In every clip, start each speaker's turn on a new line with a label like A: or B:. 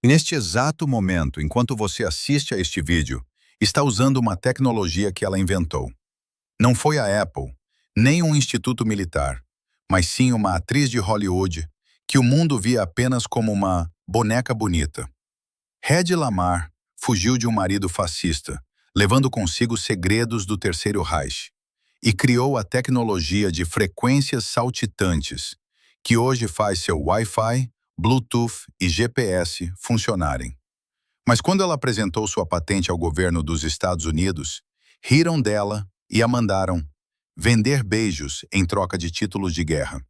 A: neste exato momento, enquanto você assiste a este vídeo, está usando uma tecnologia que ela inventou. Não foi a Apple, nem um instituto militar, mas sim uma atriz de Hollywood que o mundo via apenas como uma boneca bonita. Hedy Lamarr fugiu de um marido fascista, levando consigo segredos do Terceiro Reich, e criou a tecnologia de frequências saltitantes, que hoje faz seu Wi-Fi, Bluetooth e GPS funcionarem. Mas quando ela apresentou sua patente ao governo dos Estados Unidos, riram dela e a mandaram vender beijos em troca de títulos de guerra.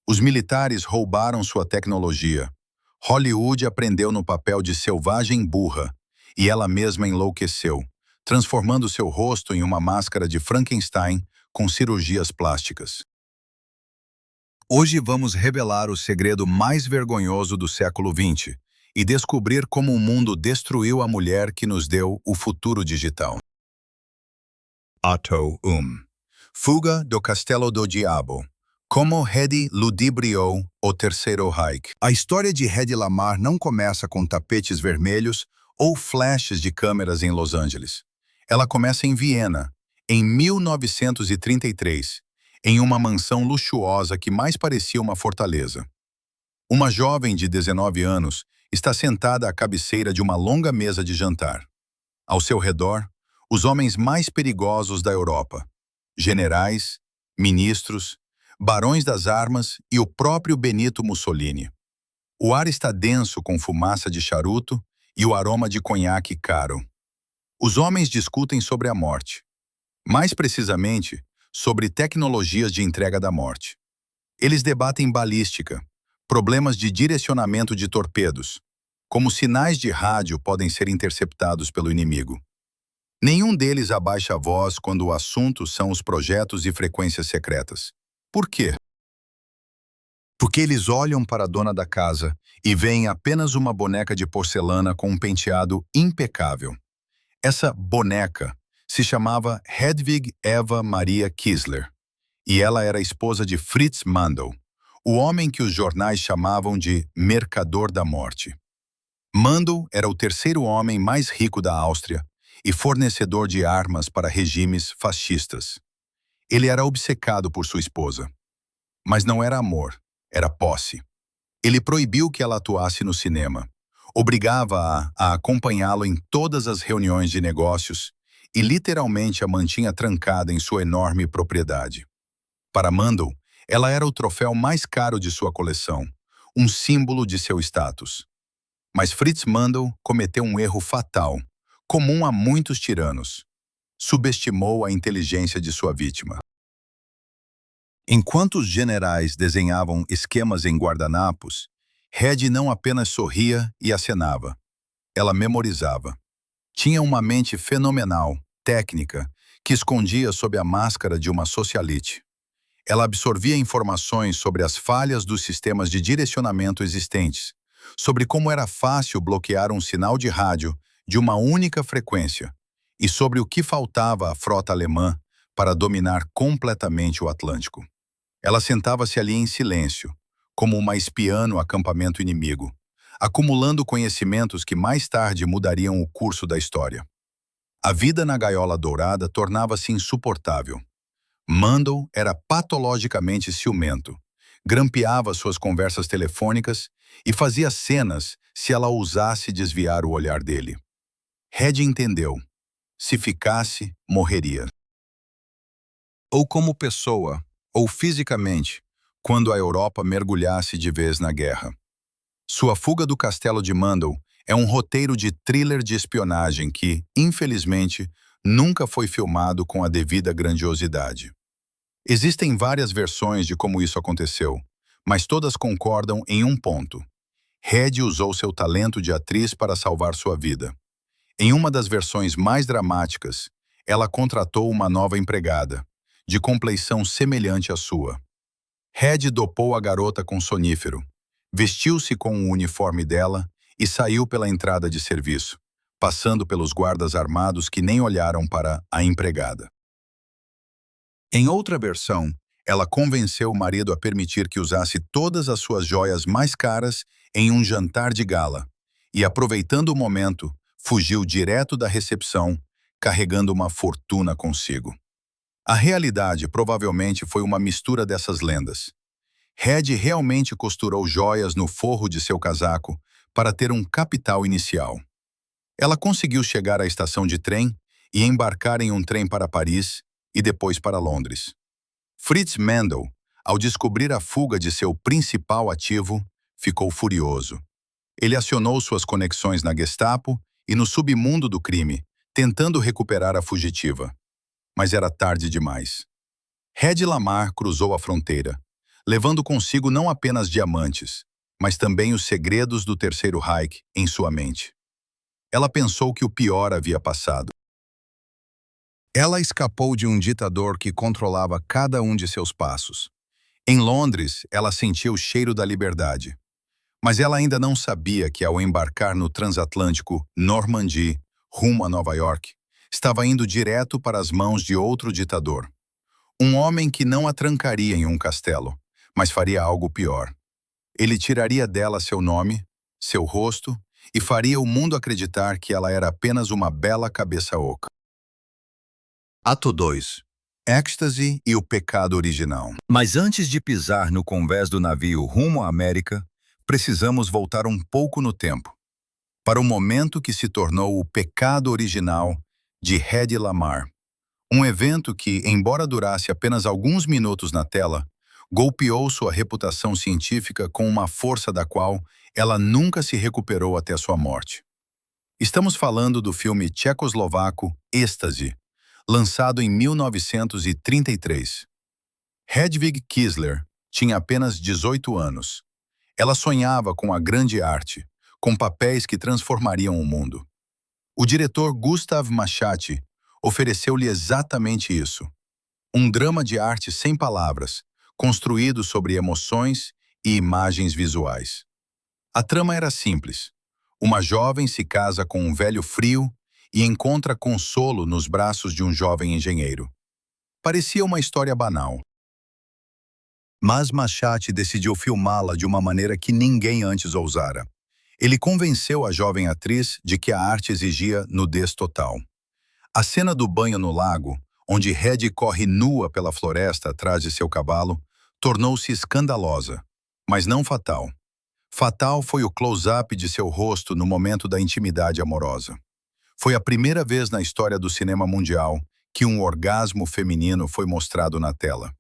A: Os militares roubaram sua tecnologia. Hollywood aprendeu no papel de selvagem burra e ela mesma enlouqueceu, transformando seu rosto em uma máscara de Frankenstein com cirurgias plásticas. Hoje vamos revelar o segredo mais vergonhoso do século XX e descobrir como o mundo destruiu a mulher que nos deu o futuro digital. Ato 1. Fuga do Castelo do Diabo. Como Hedy ludibriou o Terceiro Reich. A história de Hedy Lamarr não começa com tapetes vermelhos ou flashes de câmeras em Los Angeles. Ela começa em Viena, em 1933, em uma mansão luxuosa que mais parecia uma fortaleza. Uma jovem de 19 anos está sentada à cabeceira de uma longa mesa de jantar. Ao seu redor, os homens mais perigosos da Europa, generais, ministros, barões das armas e o próprio Benito Mussolini. O ar está denso com fumaça de charuto e o aroma de conhaque caro. Os homens discutem sobre a morte. Mais precisamente, sobre tecnologias de entrega da morte. Eles debatem balística, problemas de direcionamento de torpedos, como sinais de rádio podem ser interceptados pelo inimigo. Nenhum deles abaixa a voz quando o assunto são os projetos e frequências secretas. Por quê? Porque eles olham para a dona da casa e veem apenas uma boneca de porcelana com um penteado impecável. Essa boneca se chamava Hedwig Eva Maria Kiesler, e ela era esposa de Fritz Mandl, o homem que os jornais chamavam de Mercador da Morte. Mandl era o terceiro homem mais rico da Áustria e fornecedor de armas para regimes fascistas. Ele era obcecado por sua esposa. Mas não era amor, era posse. Ele proibiu que ela atuasse no cinema, obrigava-a a acompanhá-lo em todas as reuniões de negócios e literalmente a mantinha trancada em sua enorme propriedade. Para Mandl, ela era o troféu mais caro de sua coleção, um símbolo de seu status. Mas Fritz Mandl cometeu um erro fatal, comum a muitos tiranos. Subestimou a inteligência de sua vítima. Enquanto os generais desenhavam esquemas em guardanapos, Hedy não apenas sorria e acenava. Ela memorizava. Tinha uma mente fenomenal, técnica, que escondia sob a máscara de uma socialite. Ela absorvia informações sobre as falhas dos sistemas de direcionamento existentes, sobre como era fácil bloquear um sinal de rádio de uma única frequência e sobre o que faltava à frota alemã para dominar completamente o Atlântico. Ela sentava-se ali em silêncio, como uma espiã no acampamento inimigo, acumulando conhecimentos que mais tarde mudariam o curso da história. A vida na gaiola dourada tornava-se insuportável. Mandl era patologicamente ciumento, grampeava suas conversas telefônicas e fazia cenas se ela ousasse desviar o olhar dele. Hedy entendeu. Se ficasse, morreria. Ou como pessoa, ou fisicamente, quando a Europa mergulhasse de vez na guerra. Sua fuga do castelo de Mandl é um roteiro de thriller de espionagem que, infelizmente, nunca foi filmado com a devida grandiosidade. Existem várias versões de como isso aconteceu, mas todas concordam em um ponto. Hedy usou seu talento de atriz para salvar sua vida. Em uma das versões mais dramáticas, ela contratou uma nova empregada, de compleição semelhante à sua. Hedy dopou a garota com sonífero, vestiu-se com o uniforme dela e saiu pela entrada de serviço, passando pelos guardas armados que nem olharam para a empregada. Em outra versão, ela convenceu o marido a permitir que usasse todas as suas joias mais caras em um jantar de gala, e, aproveitando o momento, fugiu direto da recepção, carregando uma fortuna consigo. A realidade provavelmente foi uma mistura dessas lendas. Red realmente costurou joias no forro de seu casaco para ter um capital inicial. Ela conseguiu chegar à estação de trem e embarcar em um trem para Paris e depois para Londres. Fritz Mendel, ao descobrir a fuga de seu principal ativo, ficou furioso. Ele acionou suas conexões na Gestapo e no submundo do crime, tentando recuperar a fugitiva. Mas era tarde demais. Hedy Lamarr cruzou a fronteira, levando consigo não apenas diamantes, mas também os segredos do Terceiro Reich em sua mente. Ela pensou que o pior havia passado. Ela escapou de um ditador que controlava cada um de seus passos. Em Londres, ela sentia o cheiro da liberdade. Mas ela ainda não sabia que, ao embarcar no transatlântico Normandy, rumo a Nova York, estava indo direto para as mãos de outro ditador. Um homem que não a trancaria em um castelo, mas faria algo pior. Ele tiraria dela seu nome, seu rosto, e faria o mundo acreditar que ela era apenas uma bela cabeça oca. Ato 2. Êxtase e o pecado original. Mas antes de pisar no convés do navio rumo à América, precisamos voltar um pouco no tempo, para o momento que se tornou o pecado original de Hedy Lamarr. Um evento que, embora durasse apenas alguns minutos na tela, golpeou sua reputação científica com uma força da qual ela nunca se recuperou até sua morte. Estamos falando do filme tchecoslovaco Êxtase, lançado em 1933. Hedwig Kiesler tinha apenas 18 anos. Ela sonhava com a grande arte, com papéis que transformariam o mundo. O diretor Gustav Machati ofereceu-lhe exatamente isso. Um drama de arte sem palavras, construído sobre emoções e imagens visuais. A trama era simples. Uma jovem se casa com um velho frio e encontra consolo nos braços de um jovem engenheiro. Parecia uma história banal. Mas Machati decidiu filmá-la de uma maneira que ninguém antes ousara. Ele convenceu a jovem atriz de que a arte exigia nudez total. A cena do banho no lago, onde Hedy corre nua pela floresta atrás de seu cavalo, tornou-se escandalosa, mas não fatal. Fatal foi o close-up de seu rosto no momento da intimidade amorosa. Foi a primeira vez na história do cinema mundial que um orgasmo feminino foi mostrado na tela.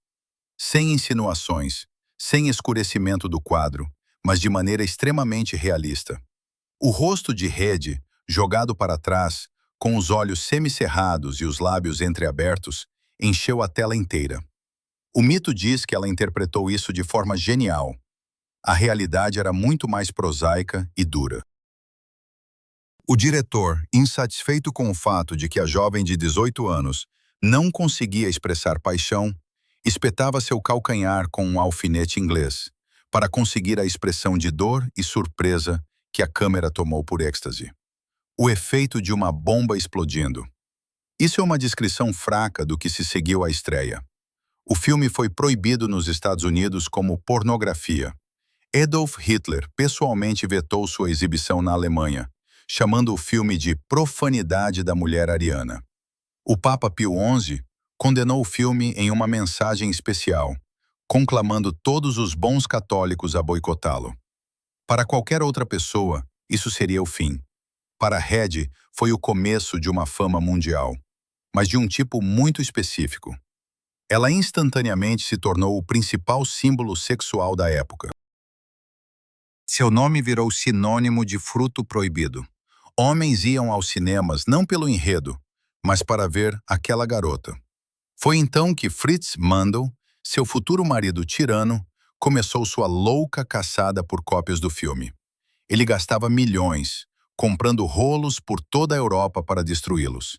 A: Sem insinuações, sem escurecimento do quadro, mas de maneira extremamente realista. O rosto de Hedy, jogado para trás, com os olhos semicerrados e os lábios entreabertos, encheu a tela inteira. O mito diz que ela interpretou isso de forma genial. A realidade era muito mais prosaica e dura. O diretor, insatisfeito com o fato de que a jovem de 18 anos não conseguia expressar paixão, espetava seu calcanhar com um alfinete inglês, para conseguir a expressão de dor e surpresa que a câmera tomou por êxtase. O efeito de uma bomba explodindo. Isso é uma descrição fraca do que se seguiu à estreia. O filme foi proibido nos Estados Unidos como pornografia. Adolf Hitler pessoalmente vetou sua exibição na Alemanha, chamando o filme de profanidade da mulher ariana. O Papa Pio XI condenou o filme em uma mensagem especial, conclamando todos os bons católicos a boicotá-lo. Para qualquer outra pessoa, isso seria o fim. Para Hedy, foi o começo de uma fama mundial, mas de um tipo muito específico. Ela instantaneamente se tornou o principal símbolo sexual da época. Seu nome virou sinônimo de fruto proibido. Homens iam aos cinemas não pelo enredo, mas para ver aquela garota. Foi então que Fritz Mandl, seu futuro marido tirano, começou sua louca caçada por cópias do filme. Ele gastava milhões, comprando rolos por toda a Europa para destruí-los.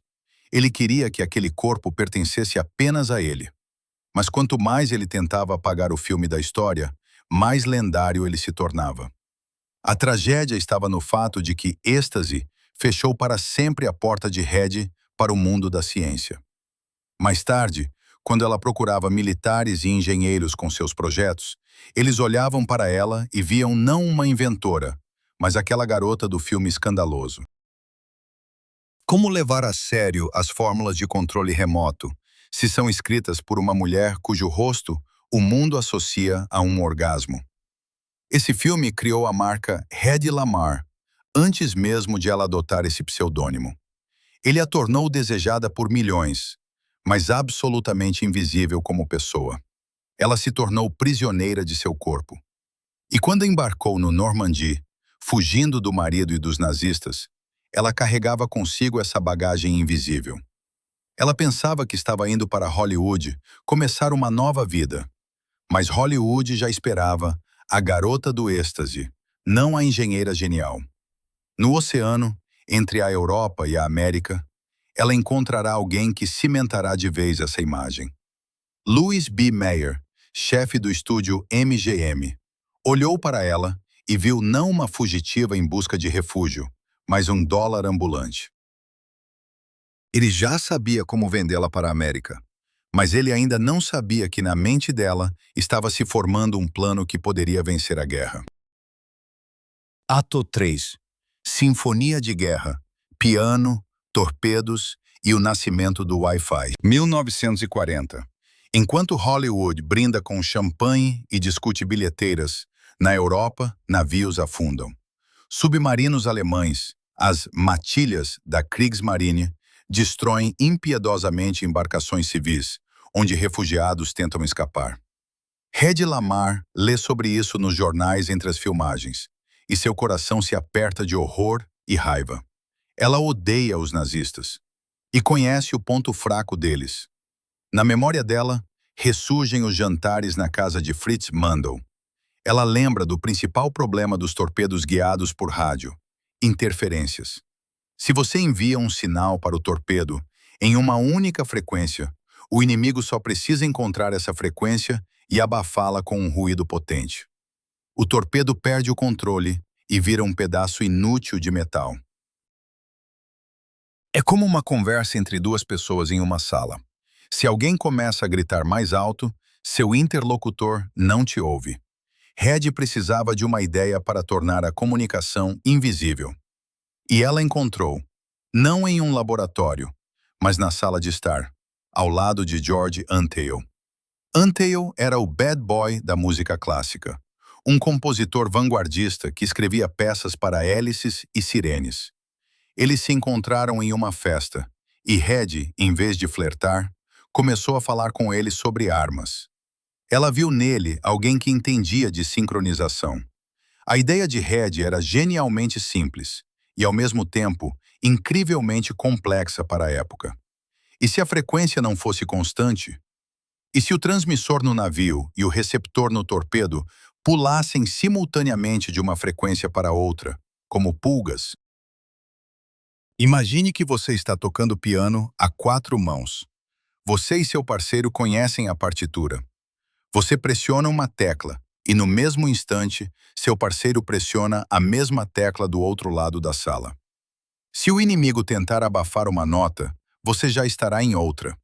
A: Ele queria que aquele corpo pertencesse apenas a ele. Mas quanto mais ele tentava apagar o filme da história, mais lendário ele se tornava. A tragédia estava no fato de que Êxtase fechou para sempre a porta de Hedy para o mundo da ciência. Mais tarde, quando ela procurava militares e engenheiros com seus projetos, eles olhavam para ela e viam não uma inventora, mas aquela garota do filme escandaloso. Como levar a sério as fórmulas de controle remoto, se são escritas por uma mulher cujo rosto o mundo associa a um orgasmo? Esse filme criou a marca Hedy Lamarr, antes mesmo de ela adotar esse pseudônimo. Ele a tornou desejada por milhões, mas absolutamente invisível como pessoa. Ela se tornou prisioneira de seu corpo. E quando embarcou no Normandy, fugindo do marido e dos nazistas, ela carregava consigo essa bagagem invisível. Ela pensava que estava indo para Hollywood começar uma nova vida, mas Hollywood já esperava a garota do êxtase, não a engenheira genial. No oceano, entre a Europa e a América, ela encontrará alguém que cimentará de vez essa imagem. Louis B. Mayer, chefe do estúdio MGM, olhou para ela e viu não uma fugitiva em busca de refúgio, mas um dólar ambulante. Ele já sabia como vendê-la para a América, mas ele ainda não sabia que na mente dela estava se formando um plano que poderia vencer a guerra. Ato 3. Sinfonia de Guerra, Piano, Torpedos e o Nascimento do Wi-Fi. 1940. Enquanto Hollywood brinda com champanhe e discute bilheteiras, na Europa, navios afundam. Submarinos alemães, as matilhas da Kriegsmarine, destroem impiedosamente embarcações civis, onde refugiados tentam escapar. Hedy Lamarr lê sobre isso nos jornais entre as filmagens, e seu coração se aperta de horror e raiva. Ela odeia os nazistas e conhece o ponto fraco deles. Na memória dela, ressurgem os jantares na casa de Fritz Mandl. Ela lembra do principal problema dos torpedos guiados por rádio: interferências. Se você envia um sinal para o torpedo em uma única frequência, o inimigo só precisa encontrar essa frequência e abafá-la com um ruído potente. O torpedo perde o controle e vira um pedaço inútil de metal. É como uma conversa entre duas pessoas em uma sala. Se alguém começa a gritar mais alto, seu interlocutor não te ouve. Hedy precisava de uma ideia para tornar a comunicação invisível. E ela encontrou, não em um laboratório, mas na sala de estar, ao lado de George Antheil. Antheil era o bad boy da música clássica, um compositor vanguardista que escrevia peças para hélices e sirenes. Eles se encontraram em uma festa, e Hedy, em vez de flertar, começou a falar com ele sobre armas. Ela viu nele alguém que entendia de sincronização. A ideia de Hedy era genialmente simples e, ao mesmo tempo, incrivelmente complexa para a época. E se a frequência não fosse constante? E se o transmissor no navio e o receptor no torpedo pulassem simultaneamente de uma frequência para outra, como pulgas? Imagine que você está tocando piano a 4 mãos. Você e seu parceiro conhecem a partitura. Você pressiona uma tecla e, no mesmo instante, seu parceiro pressiona a mesma tecla do outro lado da sala. Se o inimigo tentar abafar uma nota, você já estará em outra.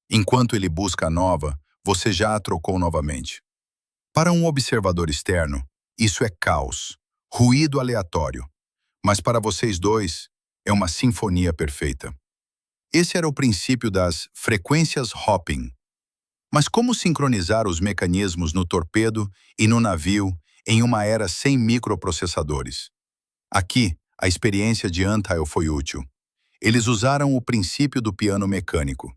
A: Enquanto ele busca a nova, você já a trocou novamente. Para um observador externo, isso é caos, ruído aleatório. Mas para vocês dois, é uma sinfonia perfeita. Esse era o princípio das frequências hopping. Mas como sincronizar os mecanismos no torpedo e no navio em uma era sem microprocessadores? Aqui, a experiência de Antheil foi útil. Eles usaram o princípio do piano mecânico.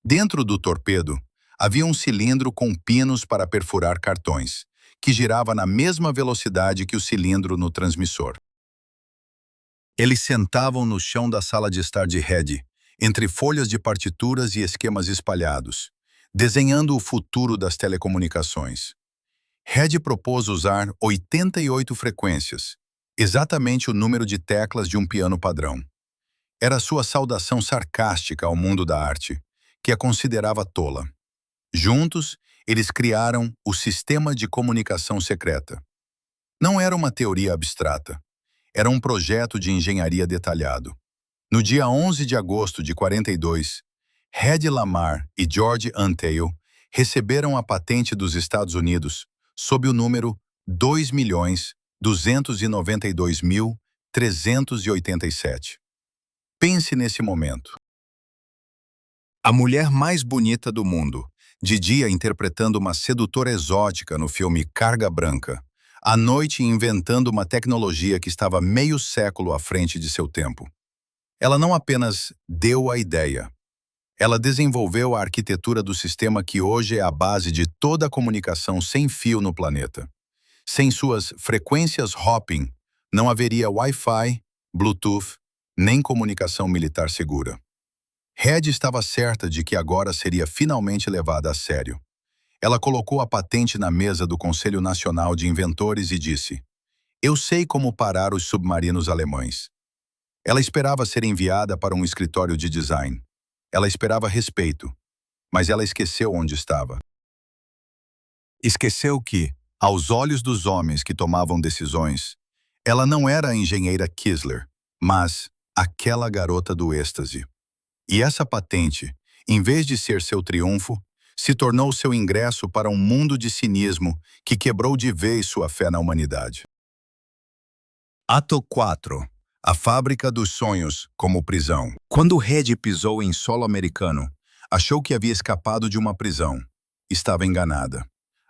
A: Dentro do torpedo, havia um cilindro com pinos para perfurar cartões, que girava na mesma velocidade que o cilindro no transmissor. Eles sentavam no chão da sala de estar de Hedy, entre folhas de partituras e esquemas espalhados, desenhando o futuro das telecomunicações. Hedy propôs usar 88 frequências, exatamente o número de teclas de um piano padrão. Era sua saudação sarcástica ao mundo da arte, que a considerava tola. Juntos, eles criaram o Sistema de Comunicação Secreta. Não era uma teoria abstrata. Era um projeto de engenharia detalhado. No dia 11 de agosto de 42, Hedy Lamarr e George Antheil receberam a patente dos Estados Unidos sob o número 2 292.387. Pense nesse momento. A mulher mais bonita do mundo, de dia interpretando uma sedutora exótica no filme Carga Branca, à noite inventando uma tecnologia que estava meio século à frente de seu tempo. Ela não apenas deu a ideia, ela desenvolveu a arquitetura do sistema que hoje é a base de toda a comunicação sem fio no planeta. Sem suas frequências hopping, não haveria Wi-Fi, Bluetooth, nem comunicação militar segura. Red estava certa de que agora seria finalmente levada a sério. Ela colocou a patente na mesa do Conselho Nacional de Inventores e disse: "Eu sei como parar os submarinos alemães." Ela esperava ser enviada para um escritório de design. Ela esperava respeito, mas ela esqueceu onde estava. Esqueceu que, aos olhos dos homens que tomavam decisões, ela não era a engenheira Kissler, mas aquela garota do êxtase. E essa patente, em vez de ser seu triunfo, se tornou seu ingresso para um mundo de cinismo que quebrou de vez sua fé na humanidade. Ato 4. A fábrica dos sonhos como prisão. Quando Red pisou em solo americano, achou que havia escapado de uma prisão. Estava enganada.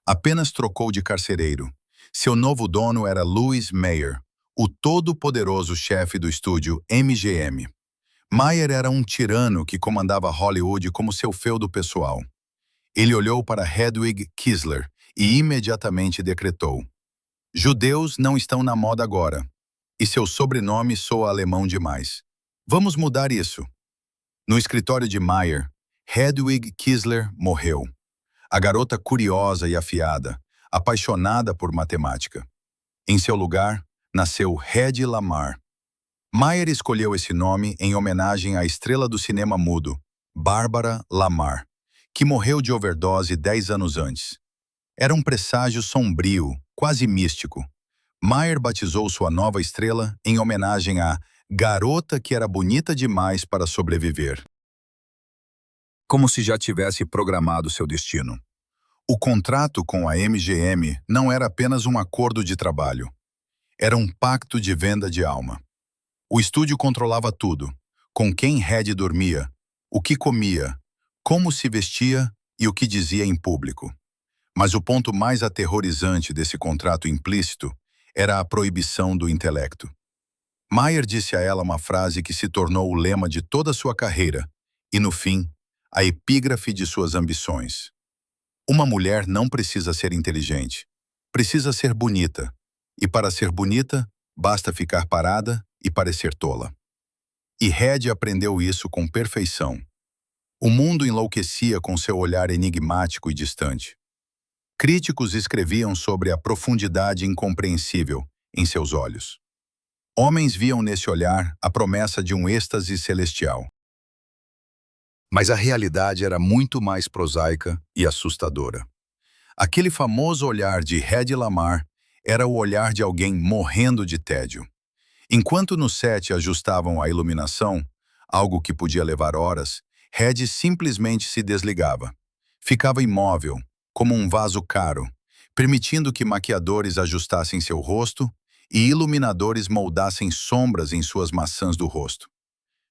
A: Apenas trocou de carcereiro. Seu novo dono era Louis Mayer, o todo-poderoso chefe do estúdio MGM. Mayer era um tirano que comandava Hollywood como seu feudo pessoal. Ele olhou para Hedwig Kissler e imediatamente decretou: "Judeus não estão na moda agora. E seu sobrenome soa alemão demais. Vamos mudar isso." No escritório de Mayer, Hedwig Kissler morreu. A garota curiosa e afiada, apaixonada por matemática. Em seu lugar, nasceu Hedy Lamarr. Mayer escolheu esse nome em homenagem à estrela do cinema mudo, Barbara Lamarr, que morreu de overdose 10 anos antes. Era um presságio sombrio, quase místico. Mayer batizou sua nova estrela em homenagem à garota que era bonita demais para sobreviver. Como se já tivesse programado seu destino. O contrato com a MGM não era apenas um acordo de trabalho. Era um pacto de venda de alma. O estúdio controlava tudo: com quem Red dormia, o que comia, como se vestia e o que dizia em público. Mas o ponto mais aterrorizante desse contrato implícito era a proibição do intelecto. Mayer disse a ela uma frase que se tornou o lema de toda sua carreira e, no fim, a epígrafe de suas ambições. Uma mulher não precisa ser inteligente, precisa ser bonita. E para ser bonita, basta ficar parada e parecer tola. E Red aprendeu isso com perfeição. O mundo enlouquecia com seu olhar enigmático e distante. Críticos escreviam sobre a profundidade incompreensível em seus olhos. Homens viam nesse olhar a promessa de um êxtase celestial. Mas a realidade era muito mais prosaica e assustadora. Aquele famoso olhar de Hedy Lamarr era o olhar de alguém morrendo de tédio. Enquanto no set ajustavam a iluminação, algo que podia levar horas, Red simplesmente se desligava. Ficava imóvel, como um vaso caro, permitindo que maquiadores ajustassem seu rosto e iluminadores moldassem sombras em suas maçãs do rosto.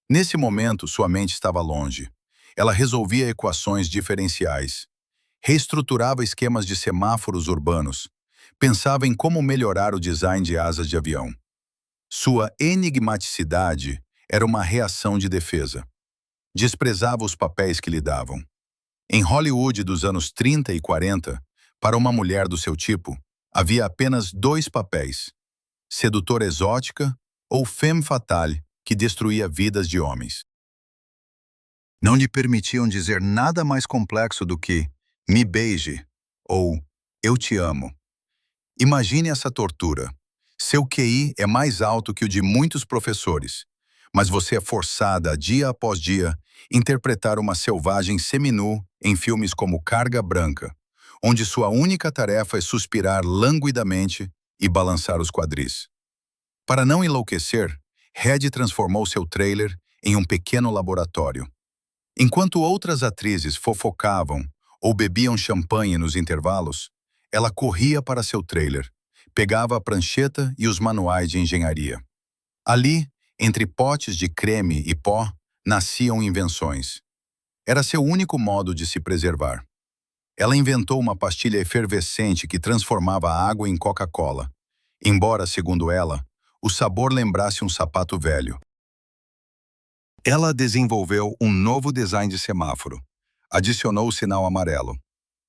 A: Nesse momento, sua mente estava longe. Ela resolvia equações diferenciais, reestruturava esquemas de semáforos urbanos, pensava em como melhorar o design de asas de avião. Sua enigmaticidade era uma reação de defesa. Desprezava os papéis que lhe davam. Em Hollywood dos anos 30 e 40, para uma mulher do seu tipo, havia apenas 2 papéis: sedutora exótica ou femme fatale, que destruía vidas de homens. Não lhe permitiam dizer nada mais complexo do que "me beije" ou "eu te amo". Imagine essa tortura. Seu QI é mais alto que o de muitos professores, mas você é forçada, dia após dia, interpretar uma selvagem seminu em filmes como Carga Branca, onde sua única tarefa é suspirar languidamente e balançar os quadris. Para não enlouquecer, Red transformou seu trailer em um pequeno laboratório. Enquanto outras atrizes fofocavam ou bebiam champanhe nos intervalos, ela corria para seu trailer, Pegava a prancheta e os manuais de engenharia. Ali, entre potes de creme e pó, nasciam invenções. Era seu único modo de se preservar. Ela inventou uma pastilha efervescente que transformava a água em Coca-Cola, embora, segundo ela, o sabor lembrasse um sapato velho. Ela desenvolveu um novo design de semáforo. Adicionou o sinal amarelo.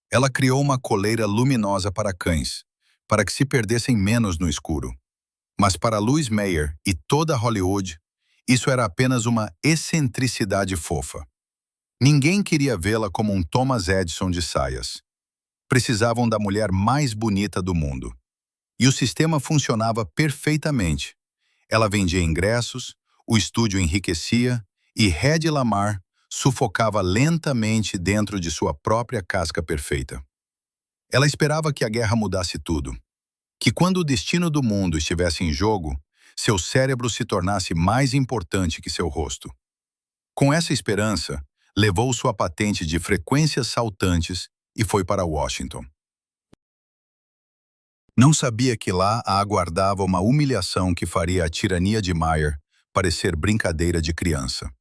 A: Ela criou uma coleira luminosa para cães, para que se perdessem menos no escuro. Mas para Louise Mayer e toda Hollywood, isso era apenas uma excentricidade fofa. Ninguém queria vê-la como um Thomas Edison de saias. Precisavam da mulher mais bonita do mundo. E o sistema funcionava perfeitamente. Ela vendia ingressos, o estúdio enriquecia e Hedy Lamarr sufocava lentamente dentro de sua própria casca perfeita. Ela esperava que a guerra mudasse tudo. Que quando o destino do mundo estivesse em jogo, seu cérebro se tornasse mais importante que seu rosto. Com essa esperança, levou sua patente de frequências saltantes e foi para Washington. Não sabia que lá a aguardava uma humilhação que faria a tirania de Mayer parecer brincadeira de criança.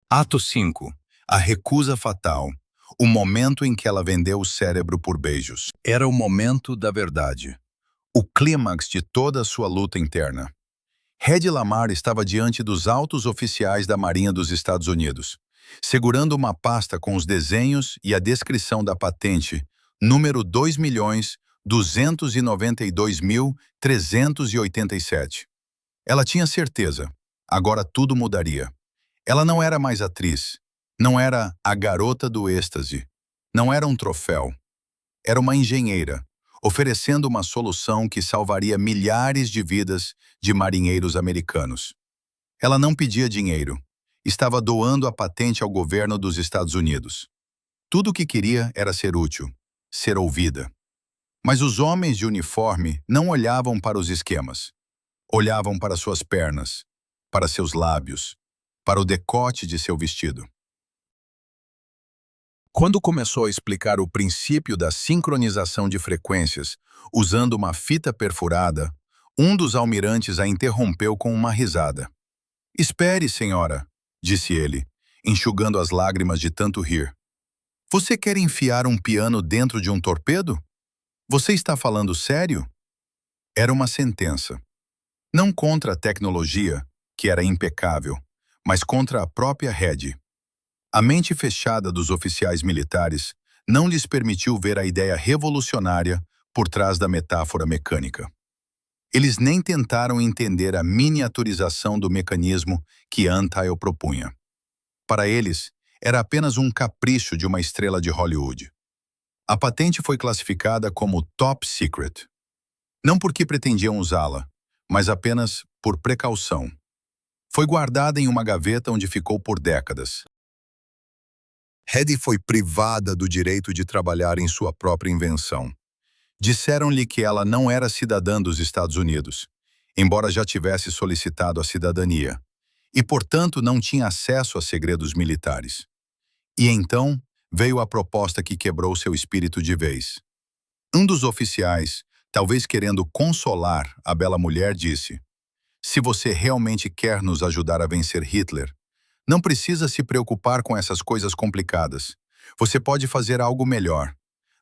A: Ato 5. A recusa fatal. O momento em que ela vendeu o cérebro por beijos. Era o momento da verdade. O clímax de toda a sua luta interna. Hedy Lamarr estava diante dos altos oficiais da Marinha dos Estados Unidos, segurando uma pasta com os desenhos e a descrição da patente número 2.292.387. Ela tinha certeza. Agora tudo mudaria. Ela não era mais atriz. Não era a garota do êxtase. Não era um troféu. Era uma engenheira, oferecendo uma solução que salvaria milhares de vidas de marinheiros americanos. Ela não pedia dinheiro. Estava doando a patente ao governo dos Estados Unidos. Tudo o que queria era ser útil, ser ouvida. Mas os homens de uniforme não olhavam para os esquemas. Olhavam para suas pernas, para seus lábios, para o decote de seu vestido. Quando começou a explicar o princípio da sincronização de frequências, usando uma fita perfurada, um dos almirantes a interrompeu com uma risada. "Espere, senhora", disse ele, enxugando as lágrimas de tanto rir. "Você quer enfiar um piano dentro de um torpedo? Você está falando sério?" Era uma sentença. Não contra a tecnologia, que era impecável, mas contra a própria Hedy. A mente fechada dos oficiais militares não lhes permitiu ver a ideia revolucionária por trás da metáfora mecânica. Eles nem tentaram entender a miniaturização do mecanismo que Antile propunha. Para eles, era apenas um capricho de uma estrela de Hollywood. A patente foi classificada como Top Secret. Não porque pretendiam usá-la, mas apenas por precaução. Foi guardada em uma gaveta onde ficou por décadas. Hedy foi privada do direito de trabalhar em sua própria invenção. Disseram-lhe que ela não era cidadã dos Estados Unidos, embora já tivesse solicitado a cidadania, e, portanto, não tinha acesso a segredos militares. E então veio a proposta que quebrou seu espírito de vez. Um dos oficiais, talvez querendo consolar a bela mulher, disse: "Se você realmente quer nos ajudar a vencer Hitler, não precisa se preocupar com essas coisas complicadas. Você pode fazer algo melhor.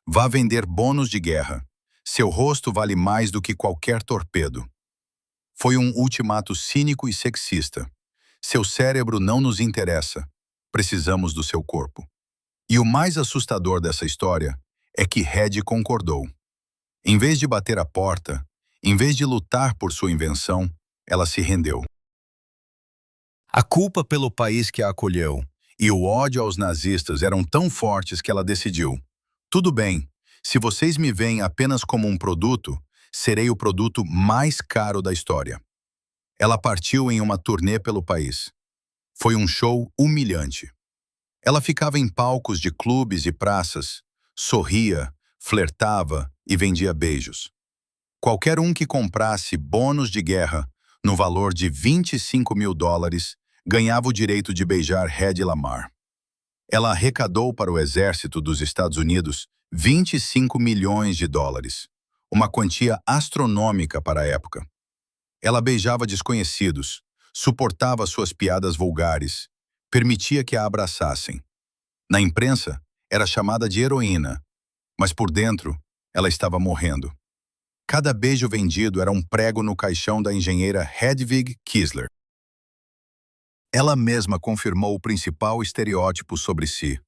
A: Vá vender bônus de guerra. Seu rosto vale mais do que qualquer torpedo." Foi um ultimato cínico e sexista. Seu cérebro não nos interessa. Precisamos do seu corpo. E o mais assustador dessa história é que Hedy concordou. Em vez de bater a porta, em vez de lutar por sua invenção, ela se rendeu. A culpa pelo país que a acolheu e o ódio aos nazistas eram tão fortes que ela decidiu: "Tudo bem, se vocês me veem apenas como um produto, serei o produto mais caro da história." Ela partiu em uma turnê pelo país. Foi um show humilhante. Ela ficava em palcos de clubes e praças, sorria, flertava e vendia beijos. Qualquer um que comprasse bônus de guerra no valor de $25.000, ganhava o direito de beijar Hedy Lamarr. Ela arrecadou para o exército dos Estados Unidos $25 milhões, uma quantia astronômica para a época. Ela beijava desconhecidos, suportava suas piadas vulgares, permitia que a abraçassem. Na imprensa, era chamada de heroína, mas por dentro, ela estava morrendo. Cada beijo vendido era um prego no caixão da engenheira Hedwig Kiesler. Ela mesma confirmou o principal estereótipo sobre si.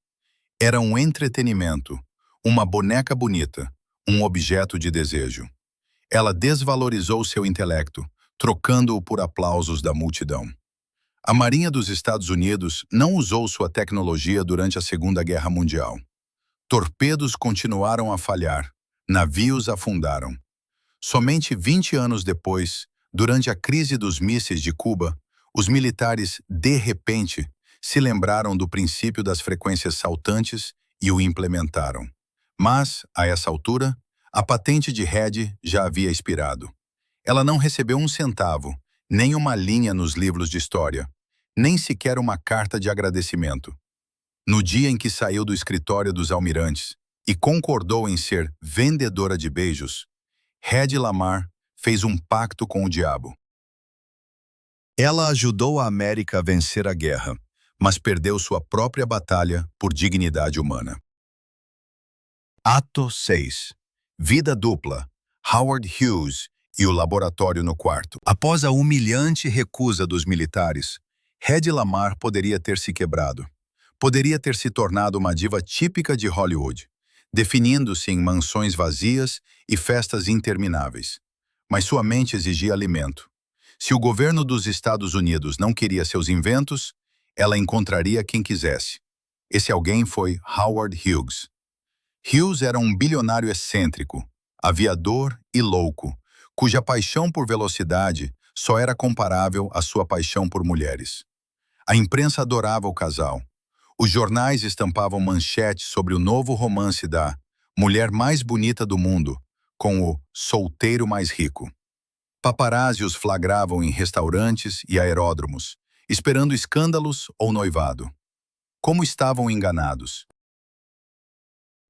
A: Era um entretenimento, uma boneca bonita, um objeto de desejo. Ela desvalorizou seu intelecto, trocando-o por aplausos da multidão. A Marinha dos Estados Unidos não usou sua tecnologia durante a Segunda Guerra Mundial. Torpedos continuaram a falhar, navios afundaram. Somente 20 anos depois, durante a crise dos mísseis de Cuba, os militares, de repente, se lembraram do princípio das frequências saltantes e o implementaram. Mas, a essa altura, a patente de Hed já havia expirado. Ela não recebeu um centavo, nem uma linha nos livros de história, nem sequer uma carta de agradecimento. No dia em que saiu do escritório dos almirantes e concordou em ser vendedora de beijos, Hedy Lamarr fez um pacto com o diabo. Ela ajudou a América a vencer a guerra, mas perdeu sua própria batalha por dignidade humana. Ato 6. Vida dupla. Howard Hughes e o laboratório no quarto. Após a humilhante recusa dos militares, Hedy Lamarr poderia ter se quebrado. Poderia ter se tornado uma diva típica de Hollywood, definindo-se em mansões vazias e festas intermináveis. Mas sua mente exigia alimento. Se o governo dos Estados Unidos não queria seus inventos, ela encontraria quem quisesse. Esse alguém foi Howard Hughes. Hughes era um bilionário excêntrico, aviador e louco, cuja paixão por velocidade só era comparável à sua paixão por mulheres. A imprensa adorava o casal. Os jornais estampavam manchetes sobre o novo romance da mulher mais bonita do mundo, com o solteiro mais rico. Paparazzi os flagravam em restaurantes e aeródromos, esperando escândalos ou noivado. Como estavam enganados.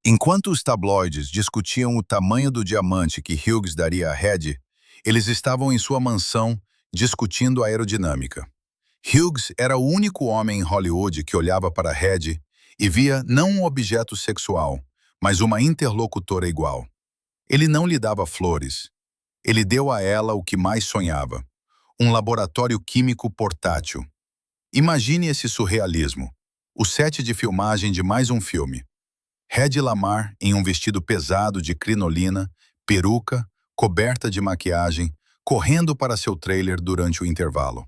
A: Enquanto os tabloides discutiam o tamanho do diamante que Hughes daria a Hedy, eles estavam em sua mansão discutindo a aerodinâmica. Hughes era o único homem em Hollywood que olhava para Hedy e via não um objeto sexual, mas uma interlocutora igual. Ele não lhe dava flores. Ele deu a ela o que mais sonhava, um laboratório químico portátil. Imagine esse surrealismo, o set de filmagem de mais um filme. Hedy Lamarr em um vestido pesado de crinolina, peruca, coberta de maquiagem, correndo para seu trailer durante o intervalo.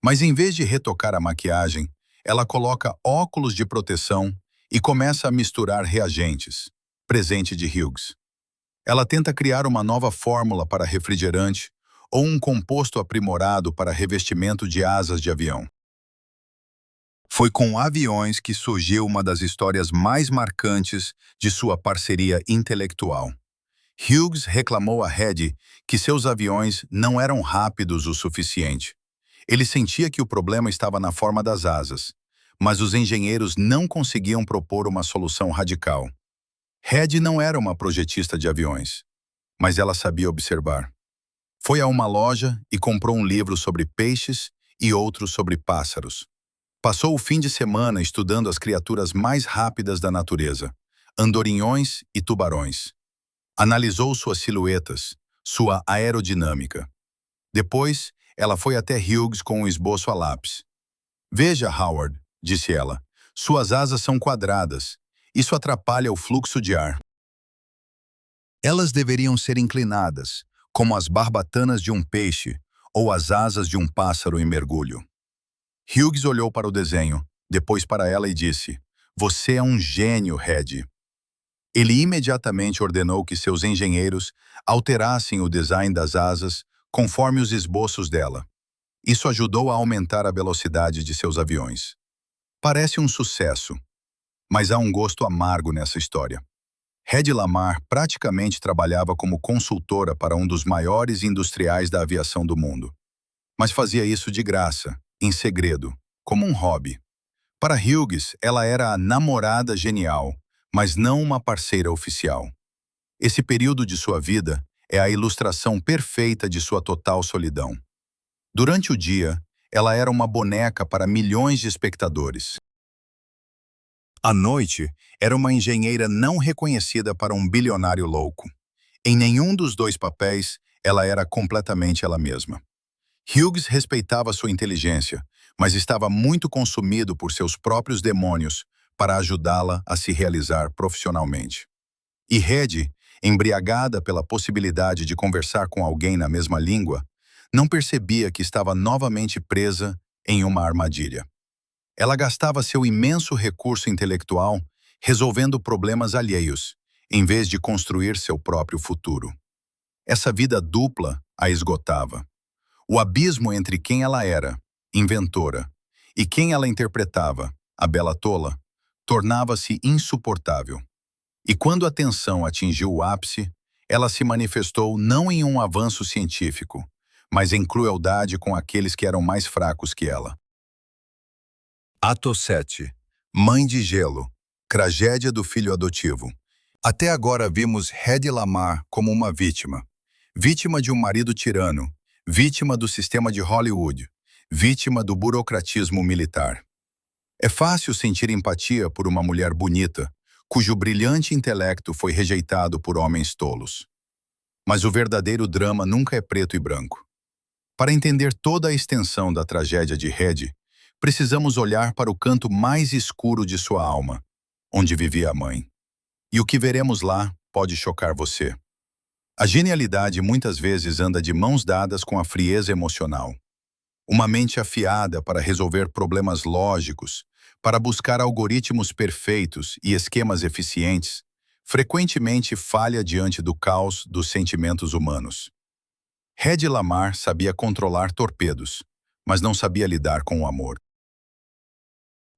A: Mas em vez de retocar a maquiagem, ela coloca óculos de proteção e começa a misturar reagentes, presente de Hughes. Ela tenta criar uma nova fórmula para refrigerante ou um composto aprimorado para revestimento de asas de avião. Foi com aviões que surgiu uma das histórias mais marcantes de sua parceria intelectual. Hughes reclamou a Hedy que seus aviões não eram rápidos o suficiente. Ele sentia que o problema estava na forma das asas, mas os engenheiros não conseguiam propor uma solução radical. Hedy não era uma projetista de aviões, mas ela sabia observar. Foi a uma loja e comprou um livro sobre peixes e outro sobre pássaros. Passou o fim de semana estudando as criaturas mais rápidas da natureza, andorinhões e tubarões. Analisou suas silhuetas, sua aerodinâmica. Depois, ela foi até Hughes com um esboço a lápis. "Veja, Howard", disse ela, "suas asas são quadradas. Isso atrapalha o fluxo de ar. Elas deveriam ser inclinadas, como as barbatanas de um peixe ou as asas de um pássaro em mergulho." Hughes olhou para o desenho, depois para ela e disse, "Você é um gênio, Hedy." Ele imediatamente ordenou que seus engenheiros alterassem o design das asas conforme os esboços dela. Isso ajudou a aumentar a velocidade de seus aviões. Parece um sucesso, mas há um gosto amargo nessa história. Hedy Lamarr praticamente trabalhava como consultora para um dos maiores industriais da aviação do mundo. Mas fazia isso de graça, em segredo, como um hobby. Para Hughes, ela era a namorada genial, mas não uma parceira oficial. Esse período de sua vida é a ilustração perfeita de sua total solidão. Durante o dia, ela era uma boneca para milhões de espectadores. À noite, era uma engenheira não reconhecida para um bilionário louco. Em nenhum dos dois papéis, ela era completamente ela mesma. Hughes respeitava sua inteligência, mas estava muito consumido por seus próprios demônios para ajudá-la a se realizar profissionalmente. E Hedy, embriagada pela possibilidade de conversar com alguém na mesma língua, não percebia que estava novamente presa em uma armadilha. Ela gastava seu imenso recurso intelectual resolvendo problemas alheios, em vez de construir seu próprio futuro. Essa vida dupla a esgotava. O abismo entre quem ela era, inventora, e quem ela interpretava, a bela tola, tornava-se insuportável. E quando a tensão atingiu o ápice, ela se manifestou não em um avanço científico, mas em crueldade com aqueles que eram mais fracos que ela. Ato 7. Mãe de Gelo. Tragédia do filho adotivo. Até agora vimos Hedy Lamarr como uma vítima. Vítima de um marido tirano, vítima do sistema de Hollywood, vítima do burocratismo militar. É fácil sentir empatia por uma mulher bonita, cujo brilhante intelecto foi rejeitado por homens tolos. Mas o verdadeiro drama nunca é preto e branco. Para entender toda a extensão da tragédia de Hedy, precisamos olhar para o canto mais escuro de sua alma, onde vivia a mãe. E o que veremos lá pode chocar você. A genialidade muitas vezes anda de mãos dadas com a frieza emocional. Uma mente afiada para resolver problemas lógicos, para buscar algoritmos perfeitos e esquemas eficientes, frequentemente falha diante do caos dos sentimentos humanos. Hedy Lamarr sabia controlar torpedos, mas não sabia lidar com o amor.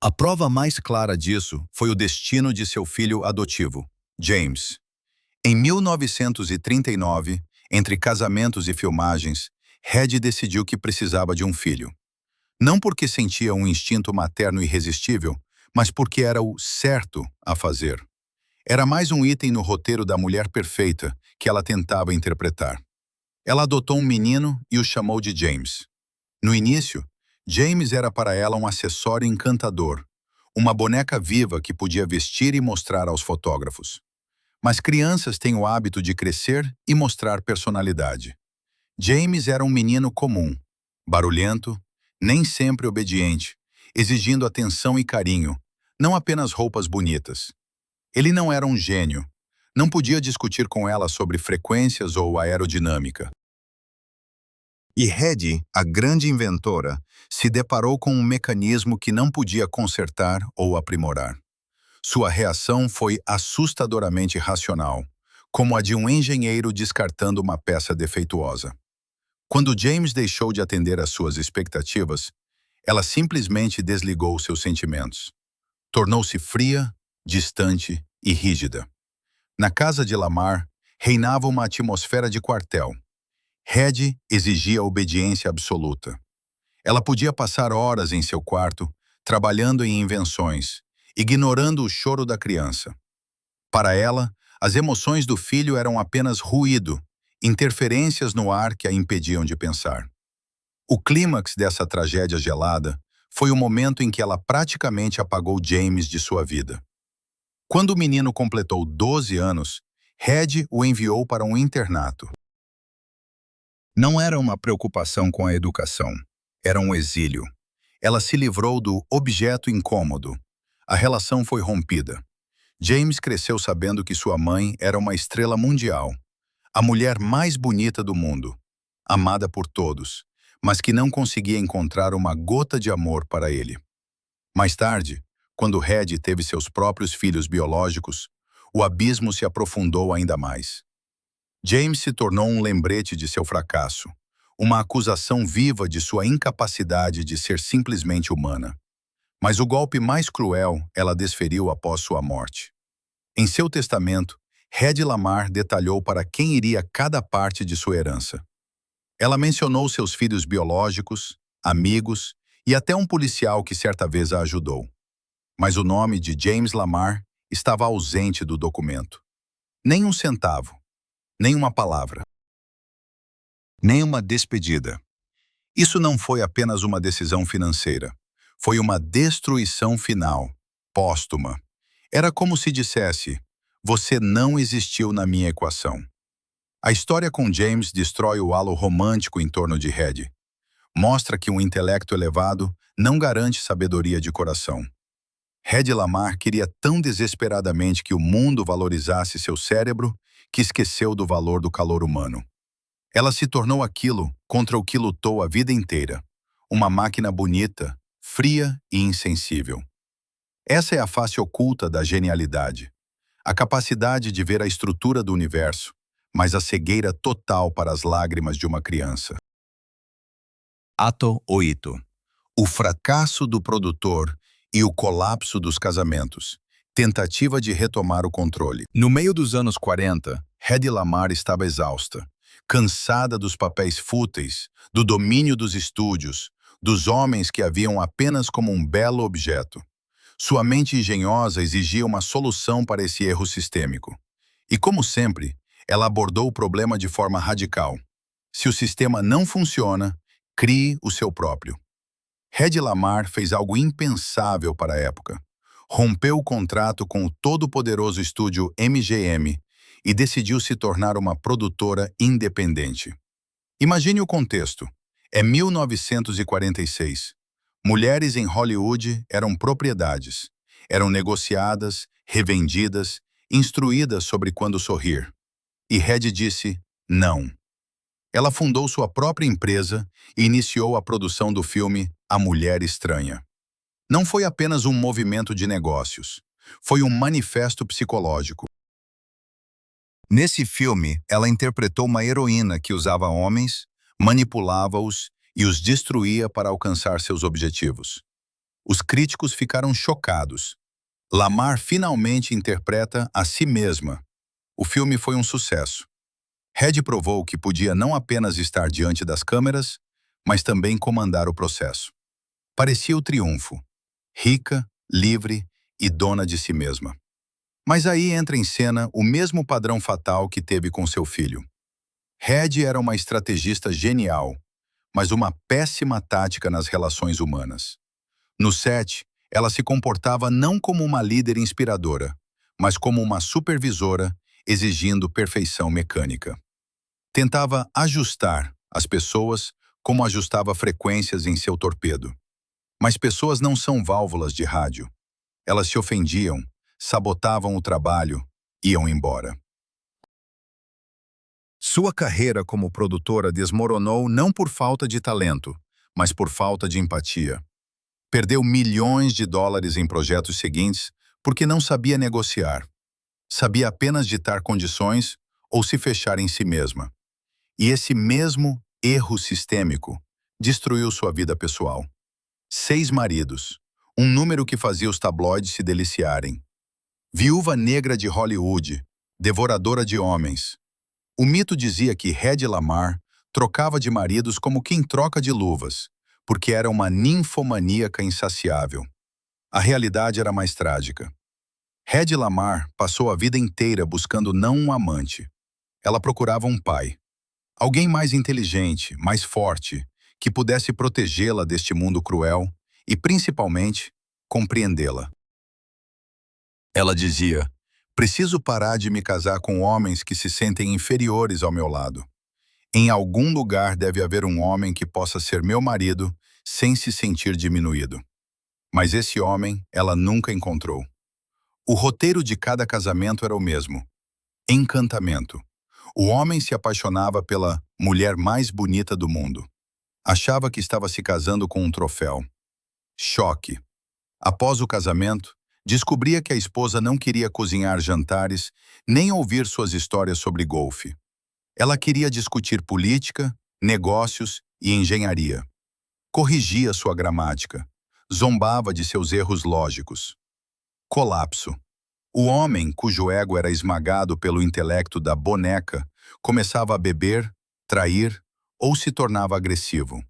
A: A prova mais clara disso foi o destino de seu filho adotivo, James. Em 1939, entre casamentos e filmagens, Hedy decidiu que precisava de um filho. Não porque sentia um instinto materno irresistível, mas porque era o certo a fazer. Era mais um item no roteiro da mulher perfeita que ela tentava interpretar. Ela adotou um menino e o chamou de James. No início, James era para ela um acessório encantador, uma boneca viva que podia vestir e mostrar aos fotógrafos. Mas crianças têm o hábito de crescer e mostrar personalidade. James era um menino comum, barulhento, nem sempre obediente, exigindo atenção e carinho, não apenas roupas bonitas. Ele não era um gênio, não podia discutir com ela sobre frequências ou aerodinâmica. E Hedy, a grande inventora, se deparou com um mecanismo que não podia consertar ou aprimorar. Sua reação foi assustadoramente racional, como a de um engenheiro descartando uma peça defeituosa. Quando James deixou de atender às suas expectativas, ela simplesmente desligou seus sentimentos. Tornou-se fria, distante e rígida. Na casa de Lamarr, reinava uma atmosfera de quartel. Hedy exigia obediência absoluta. Ela podia passar horas em seu quarto, trabalhando em invenções, ignorando o choro da criança. Para ela, as emoções do filho eram apenas ruído, interferências no ar que a impediam de pensar. O clímax dessa tragédia gelada foi o momento em que ela praticamente apagou James de sua vida. Quando o menino completou 12 anos, Hedy o enviou para um internato. Não era uma preocupação com a educação, era um exílio. Ela se livrou do objeto incômodo. A relação foi rompida. James cresceu sabendo que sua mãe era uma estrela mundial, a mulher mais bonita do mundo, amada por todos, mas que não conseguia encontrar uma gota de amor para ele. Mais tarde, quando Hedy teve seus próprios filhos biológicos, o abismo se aprofundou ainda mais. James se tornou um lembrete de seu fracasso, uma acusação viva de sua incapacidade de ser simplesmente humana. Mas o golpe mais cruel ela desferiu após sua morte. Em seu testamento, Hedy Lamarr detalhou para quem iria cada parte de sua herança. Ela mencionou seus filhos biológicos, amigos e até um policial que certa vez a ajudou. Mas o nome de James Lamarr estava ausente do documento. Nem um centavo, nem uma palavra. nem uma despedida. Isso não foi apenas uma decisão financeira. Foi uma destruição final, póstuma. Era como se dissesse: você não existiu na minha equação. A história com James destrói o halo romântico em torno de Red. Mostra que um intelecto elevado não garante sabedoria de coração. Hedy Lamarr queria tão desesperadamente que o mundo valorizasse seu cérebro que esqueceu do valor do calor humano. Ela se tornou aquilo contra o que lutou a vida inteira, uma máquina bonita, fria e insensível. Essa é a face oculta da genialidade, a capacidade de ver a estrutura do universo, mas a cegueira total para as lágrimas de uma criança. Ato 8. O fracasso do produtor e o colapso dos casamentos. Tentativa de retomar o controle. No meio dos anos 40, Hedy Lamarr estava exausta, cansada dos papéis fúteis, do domínio dos estúdios, dos homens que a viam apenas como um belo objeto. Sua mente engenhosa exigia uma solução para esse erro sistêmico. E, como sempre, ela abordou o problema de forma radical. Se o sistema não funciona, crie o seu próprio. Hedy Lamarr fez algo impensável para a época. Rompeu o contrato com o todo-poderoso estúdio MGM e decidiu se tornar uma produtora independente. Imagine o contexto. É 1946. Mulheres em Hollywood eram propriedades. Eram negociadas, revendidas, instruídas sobre quando sorrir. E Hedy disse não. Ela fundou sua própria empresa e iniciou a produção do filme A Mulher Estranha. Não foi apenas um movimento de negócios. Foi um manifesto psicológico. Nesse filme, ela interpretou uma heroína que usava homens, manipulava-os e os destruía para alcançar seus objetivos. Os críticos ficaram chocados. Lamarr finalmente interpreta a si mesma. O filme foi um sucesso. Hedy provou que podia não apenas estar diante das câmeras, mas também comandar o processo. Parecia o triunfo. Rica, livre e dona de si mesma. Mas aí entra em cena o mesmo padrão fatal que teve com seu filho. Hedy era uma estrategista genial, mas uma péssima tática nas relações humanas. No set, ela se comportava não como uma líder inspiradora, mas como uma supervisora exigindo perfeição mecânica. Tentava ajustar as pessoas como ajustava frequências em seu torpedo. Mas pessoas não são válvulas de rádio. Elas se ofendiam, sabotavam o trabalho, iam embora. Sua carreira como produtora desmoronou não por falta de talento, mas por falta de empatia. Perdeu milhões de dólares em projetos seguintes porque não sabia negociar. Sabia apenas ditar condições ou se fechar em si mesma. E esse mesmo erro sistêmico destruiu sua vida pessoal. 6 maridos, um número que fazia os tabloides se deliciarem. Viúva negra de Hollywood, devoradora de homens. O mito dizia que Hedy Lamarr trocava de maridos como quem troca de luvas, porque era uma ninfomaníaca insaciável. A realidade era mais trágica. Hedy Lamarr passou a vida inteira buscando não um amante. Ela procurava um pai. Alguém mais inteligente, mais forte, que pudesse protegê-la deste mundo cruel e, principalmente, compreendê-la. Ela dizia: preciso parar de me casar com homens que se sentem inferiores ao meu lado. Em algum lugar deve haver um homem que possa ser meu marido sem se sentir diminuído. Mas esse homem ela nunca encontrou. O roteiro de cada casamento era o mesmo: encantamento. O homem se apaixonava pela mulher mais bonita do mundo. Achava que estava se casando com um troféu. Choque. Após o casamento, descobria que a esposa não queria cozinhar jantares nem ouvir suas histórias sobre golfe. Ela queria discutir política, negócios e engenharia. Corrigia sua gramática. Zombava de seus erros lógicos. Colapso. O homem, cujo ego era esmagado pelo intelecto da boneca, começava a beber, trair ou se tornava agressivo.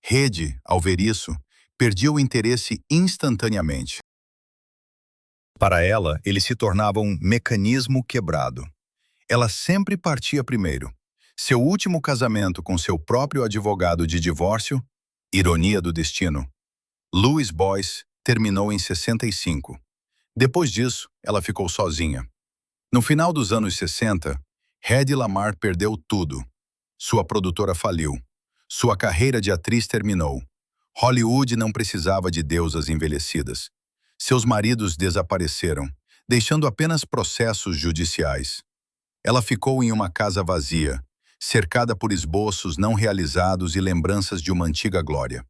A: Hedy, ao ver isso, perdia o interesse instantaneamente. Para ela, ele se tornava um mecanismo quebrado. Ela sempre partia primeiro. Seu último casamento com seu próprio advogado de divórcio, ironia do destino, Louis Boyce, terminou em 65. Depois disso, ela ficou sozinha. No final dos anos 60, Hedy Lamarr perdeu tudo. Sua produtora faliu. Sua carreira de atriz terminou. Hollywood não precisava de deusas envelhecidas. Seus maridos desapareceram, deixando apenas processos judiciais. Ela ficou em uma casa vazia, cercada por esboços não realizados e lembranças de uma antiga glória.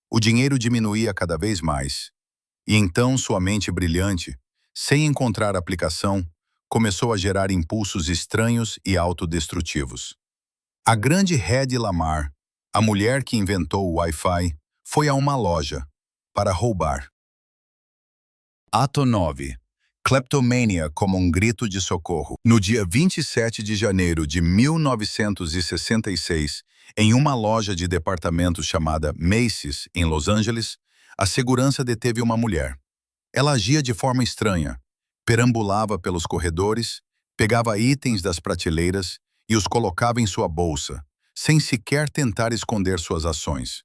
A: O dinheiro diminuía cada vez mais. E então sua mente brilhante, sem encontrar aplicação, começou a gerar impulsos estranhos e autodestrutivos. A grande Hedy Lamarr, a mulher que inventou o Wi-Fi, foi a uma loja para roubar. Ato 9. Kleptomania como um grito de socorro. No dia 27 de janeiro de 1966, em uma loja de departamentos chamada Macy's, em Los Angeles, a segurança deteve uma mulher. Ela agia de forma estranha, perambulava pelos corredores, pegava itens das prateleiras e os colocava em sua bolsa, sem sequer tentar esconder suas ações.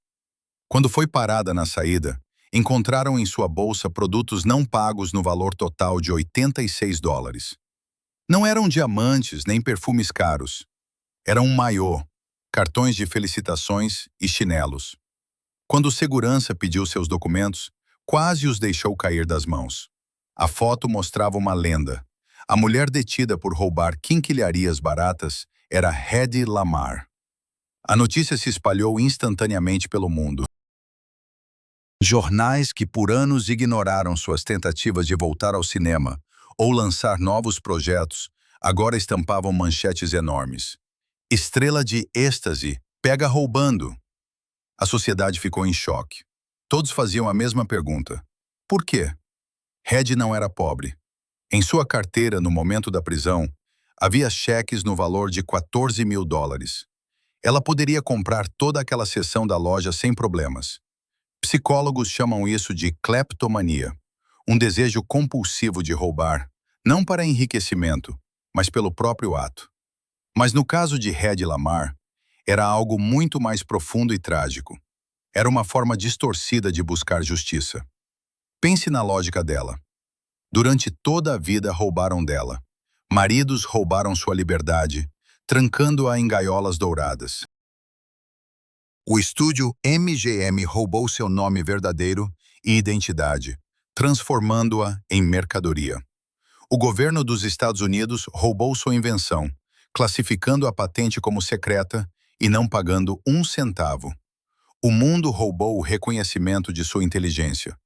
A: Quando foi parada na saída, encontraram em sua bolsa produtos não pagos no valor total de $86. Não eram diamantes nem perfumes caros. Eram um maiô, cartões de felicitações e chinelos. Quando o segurança pediu seus documentos, quase os deixou cair das mãos. A foto mostrava uma lenda. A mulher detida por roubar quinquilharias baratas era Hedy Lamarr. A notícia se espalhou instantaneamente pelo mundo. Jornais que por anos ignoraram suas tentativas de voltar ao cinema ou lançar novos projetos, agora estampavam manchetes enormes. Estrela de êxtase, pega roubando. A sociedade ficou em choque. Todos faziam a mesma pergunta. Por quê? Hedy não era pobre. Em sua carteira, no momento da prisão, havia cheques no valor de $14.000. Ela poderia comprar toda aquela seção da loja sem problemas. Psicólogos chamam isso de kleptomania, um desejo compulsivo de roubar, não para enriquecimento, mas pelo próprio ato. Mas no caso de Hedy Lamarr, era algo muito mais profundo e trágico. Era uma forma distorcida de buscar justiça. Pense na lógica dela. Durante toda a vida roubaram dela. Maridos roubaram sua liberdade, trancando-a em gaiolas douradas. O estúdio MGM roubou seu nome verdadeiro e identidade, transformando-a em mercadoria. O governo dos Estados Unidos roubou sua invenção, classificando a patente como secreta e não pagando um centavo. O mundo roubou o reconhecimento de sua inteligência.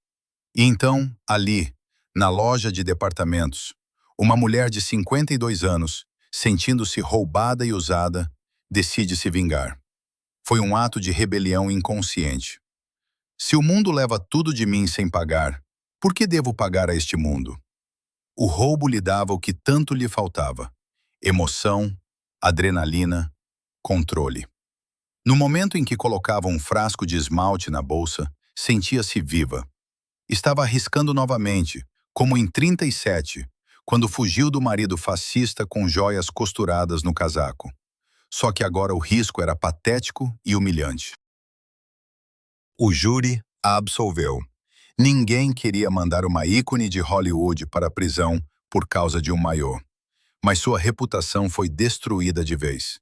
A: E então, ali, na loja de departamentos, uma mulher de 52 anos, sentindo-se roubada e usada, decide se vingar. Foi um ato de rebelião inconsciente. Se o mundo leva tudo de mim sem pagar, por que devo pagar a este mundo? O roubo lhe dava o que tanto lhe faltava: emoção, adrenalina, controle. No momento em que colocava um frasco de esmalte na bolsa, sentia-se viva. Estava arriscando novamente, como em 37, quando fugiu do marido fascista com joias costuradas no casaco. Só que agora o risco era patético e humilhante. O júri a absolveu. Ninguém queria mandar uma ícone de Hollywood para a prisão por causa de um maiô. Mas sua reputação foi destruída de vez.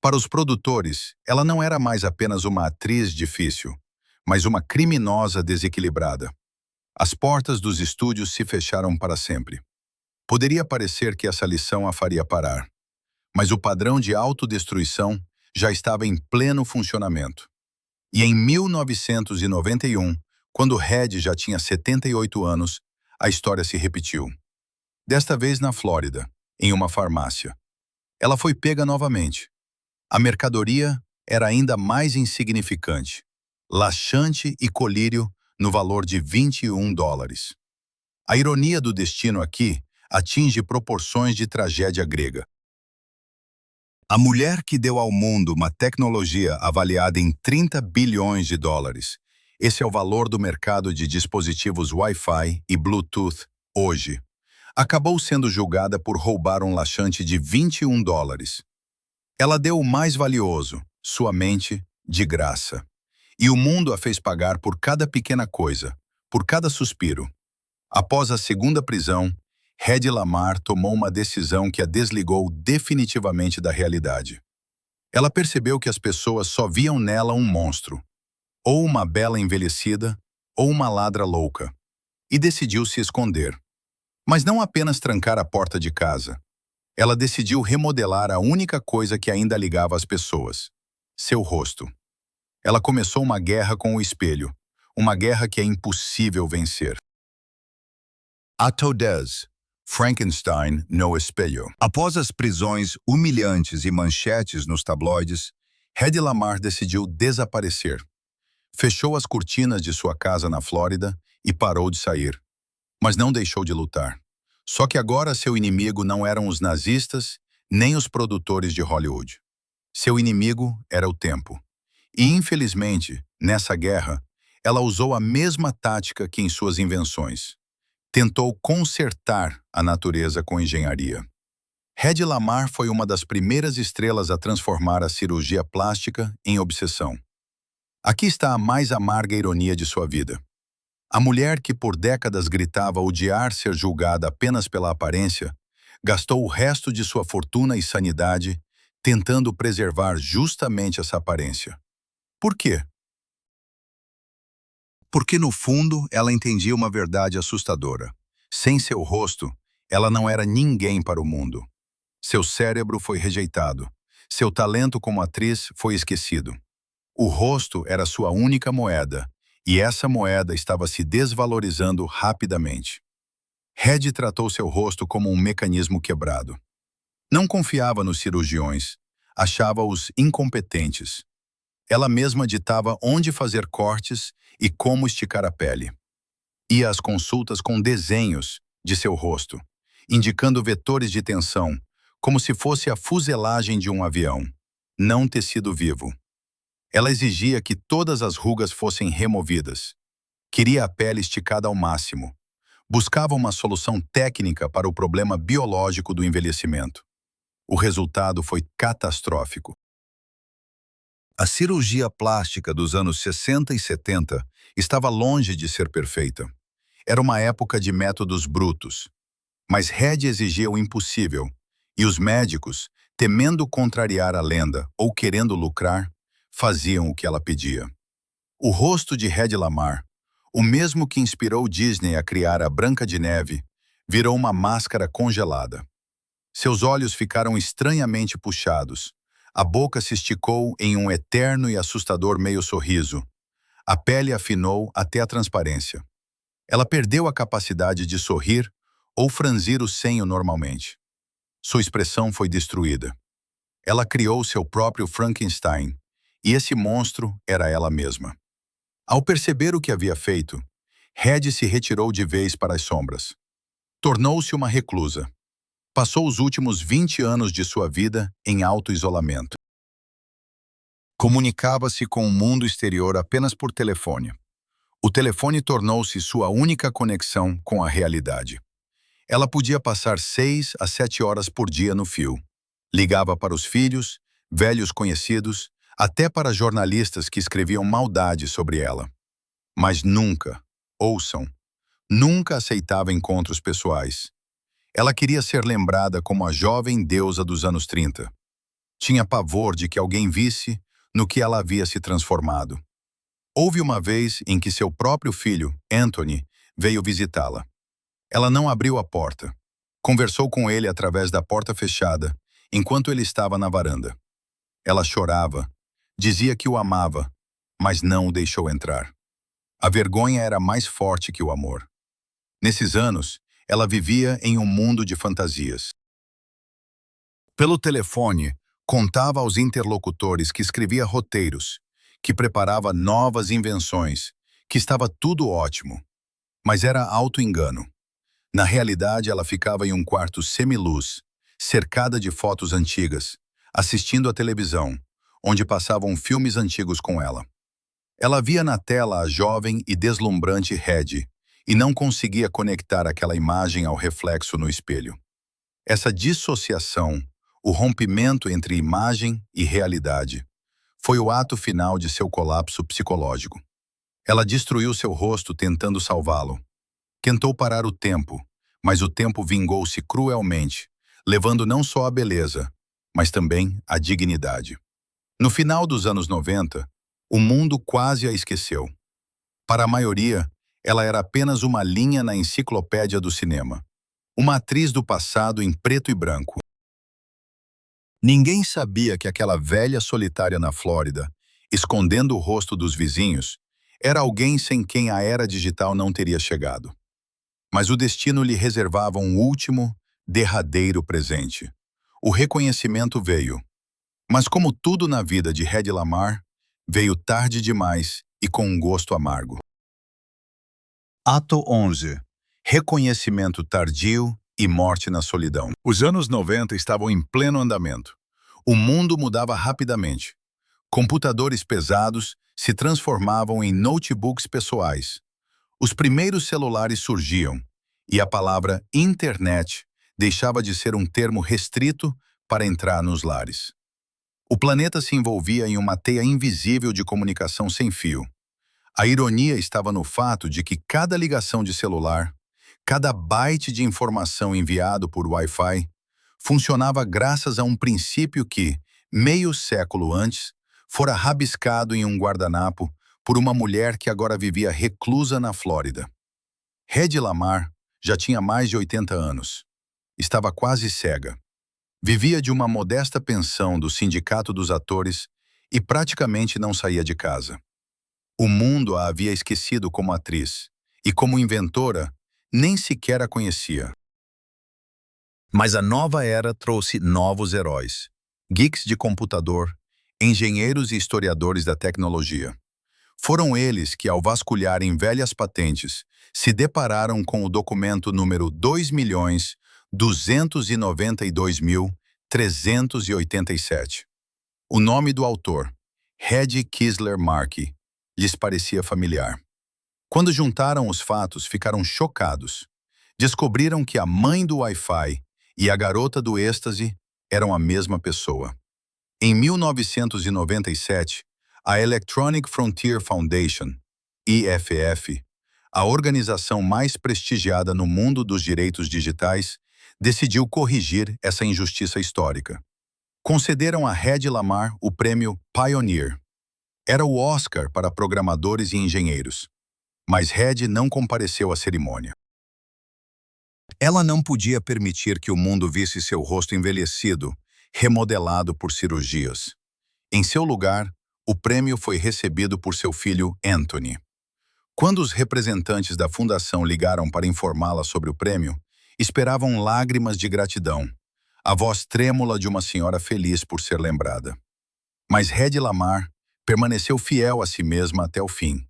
A: Para os produtores, ela não era mais apenas uma atriz difícil, mas uma criminosa desequilibrada. As portas dos estúdios se fecharam para sempre. Poderia parecer que essa lição a faria parar. Mas o padrão de autodestruição já estava em pleno funcionamento. E em 1991, quando Hedy já tinha 78 anos, a história se repetiu. Desta vez na Flórida, em uma farmácia. Ela foi pega novamente. A mercadoria era ainda mais insignificante. Laxante e colírio no valor de $21. A ironia do destino aqui atinge proporções de tragédia grega. A mulher que deu ao mundo uma tecnologia avaliada em $30 bilhões, esse é o valor do mercado de dispositivos Wi-Fi e Bluetooth hoje, acabou sendo julgada por roubar um laxante de $21. Ela deu o mais valioso, sua mente, de graça. E o mundo a fez pagar por cada pequena coisa, por cada suspiro. Após a segunda prisão, Hedy Lamarr tomou uma decisão que a desligou definitivamente da realidade. Ela percebeu que as pessoas só viam nela um monstro, ou uma bela envelhecida, ou uma ladra louca, e decidiu se esconder. Mas não apenas trancar a porta de casa. Ela decidiu remodelar a única coisa que ainda ligava as pessoas: seu rosto. Ela começou uma guerra com o espelho, uma guerra que é impossível vencer. Ato 10. Frankenstein no espelho. Após as prisões humilhantes e manchetes nos tabloides, Hedy Lamarr decidiu desaparecer. Fechou as cortinas de sua casa na Flórida e parou de sair. Mas não deixou de lutar. Só que agora seu inimigo não eram os nazistas, nem os produtores de Hollywood. Seu inimigo era o tempo. E, infelizmente, nessa guerra, ela usou a mesma tática que em suas invenções. Tentou consertar a natureza com engenharia. Hedy Lamarr foi uma das primeiras estrelas a transformar a cirurgia plástica em obsessão. Aqui está a mais amarga ironia de sua vida. A mulher que por décadas gritava odiar ser julgada apenas pela aparência, gastou o resto de sua fortuna e sanidade tentando preservar justamente essa aparência. Por quê? Porque, no fundo, ela entendia uma verdade assustadora. Sem seu rosto, ela não era ninguém para o mundo. Seu cérebro foi rejeitado. Seu talento como atriz foi esquecido. O rosto era sua única moeda, e essa moeda estava se desvalorizando rapidamente. Hedy tratou seu rosto como um mecanismo quebrado. Não confiava nos cirurgiões, achava-os incompetentes. Ela mesma ditava onde fazer cortes e como esticar a pele. Ia às consultas com desenhos de seu rosto, indicando vetores de tensão, como se fosse a fuselagem de um avião, não tecido vivo. Ela exigia que todas as rugas fossem removidas. Queria a pele esticada ao máximo. Buscava uma solução técnica para o problema biológico do envelhecimento. O resultado foi catastrófico. A cirurgia plástica dos anos 60 e 70 estava longe de ser perfeita. Era uma época de métodos brutos. Mas Hedy exigia o impossível, e os médicos, temendo contrariar a lenda ou querendo lucrar, faziam o que ela pedia. O rosto de Hedy Lamarr, o mesmo que inspirou Disney a criar a Branca de Neve, virou uma máscara congelada. Seus olhos ficaram estranhamente puxados. A boca se esticou em um eterno e assustador meio sorriso. A pele afinou até a transparência. Ela perdeu a capacidade de sorrir ou franzir o senho normalmente. Sua expressão foi destruída. Ela criou seu próprio Frankenstein, e esse monstro era ela mesma. Ao perceber o que havia feito, Hedy se retirou de vez para as sombras. Tornou-se uma reclusa. Passou os últimos 20 anos de sua vida em auto-isolamento. Comunicava-se com o mundo exterior apenas por telefone. O telefone tornou-se sua única conexão com a realidade. Ela podia passar 6 a 7 horas por dia no fio. Ligava para os filhos, velhos conhecidos, até para jornalistas que escreviam maldade sobre ela. Mas nunca, ouçam, nunca aceitava encontros pessoais. Ela queria ser lembrada como a jovem deusa dos anos 30. Tinha pavor de que alguém visse no que ela havia se transformado. Houve uma vez em que seu próprio filho, Anthony, veio visitá-la. Ela não abriu a porta. Conversou com ele através da porta fechada, enquanto ele estava na varanda. Ela chorava, dizia que o amava, mas não o deixou entrar. A vergonha era mais forte que o amor. Nesses anos, ela vivia em um mundo de fantasias. Pelo telefone, contava aos interlocutores que escrevia roteiros, que preparava novas invenções, que estava tudo ótimo. Mas era auto-engano. Na realidade, ela ficava em um quarto semiluz, cercada de fotos antigas, assistindo à televisão, onde passavam filmes antigos com ela. Ela via na tela a jovem e deslumbrante Hedy, e não conseguia conectar aquela imagem ao reflexo no espelho. Essa dissociação, o rompimento entre imagem e realidade. Foi o ato final de seu colapso psicológico. Ela destruiu seu rosto tentando salvá-lo. Tentou parar o tempo, mas o tempo vingou-se cruelmente, levando não só a beleza, mas também a dignidade. No final dos anos 90, o mundo quase a esqueceu. Para a maioria, ela era apenas uma linha na enciclopédia do cinema. Uma atriz do passado em preto e branco. Ninguém sabia que aquela velha solitária na Flórida, escondendo o rosto dos vizinhos, era alguém sem quem a era digital não teria chegado. Mas o destino lhe reservava um último, derradeiro presente. O reconhecimento veio. Mas como tudo na vida de Hedy Lamarr, veio tarde demais e com um gosto amargo. Ato 11. Reconhecimento tardio e morte na solidão. Os anos 90 estavam em pleno andamento. O mundo mudava rapidamente. Computadores pesados se transformavam em notebooks pessoais. Os primeiros celulares surgiam, e a palavra internet deixava de ser um termo restrito para entrar nos lares. O planeta se envolvia em uma teia invisível de comunicação sem fio. A ironia estava no fato de que cada ligação de celular, cada byte de informação enviado por Wi-Fi, funcionava graças a um princípio que, meio século antes, fora rabiscado em um guardanapo por uma mulher que agora vivia reclusa na Flórida. Hedy Lamarr já tinha mais de 80 anos. Estava quase cega. Vivia de uma modesta pensão do Sindicato dos Atores e praticamente não saía de casa. O mundo a havia esquecido como atriz, e como inventora, nem sequer a conhecia. Mas a nova era trouxe novos heróis, geeks de computador, engenheiros e historiadores da tecnologia. Foram eles que, ao vasculharem velhas patentes, se depararam com o documento número 2.292.387. O nome do autor, Hedy Kizler Markey, lhes parecia familiar. Quando juntaram os fatos, ficaram chocados. Descobriram que a mãe do Wi-Fi e a garota do êxtase eram a mesma pessoa. Em 1997, a Electronic Frontier Foundation, EFF, a organização mais prestigiada no mundo dos direitos digitais, decidiu corrigir essa injustiça histórica. Concederam a Hedy Lamarr o prêmio Pioneer. Era o Oscar para programadores e engenheiros. Mas Hedy não compareceu à cerimônia. Ela não podia permitir que o mundo visse seu rosto envelhecido, remodelado por cirurgias. Em seu lugar, o prêmio foi recebido por seu filho Anthony. Quando os representantes da fundação ligaram para informá-la sobre o prêmio, esperavam lágrimas de gratidão, a voz trêmula de uma senhora feliz por ser lembrada. Mas Hedy Lamarr permaneceu fiel a si mesma até o fim.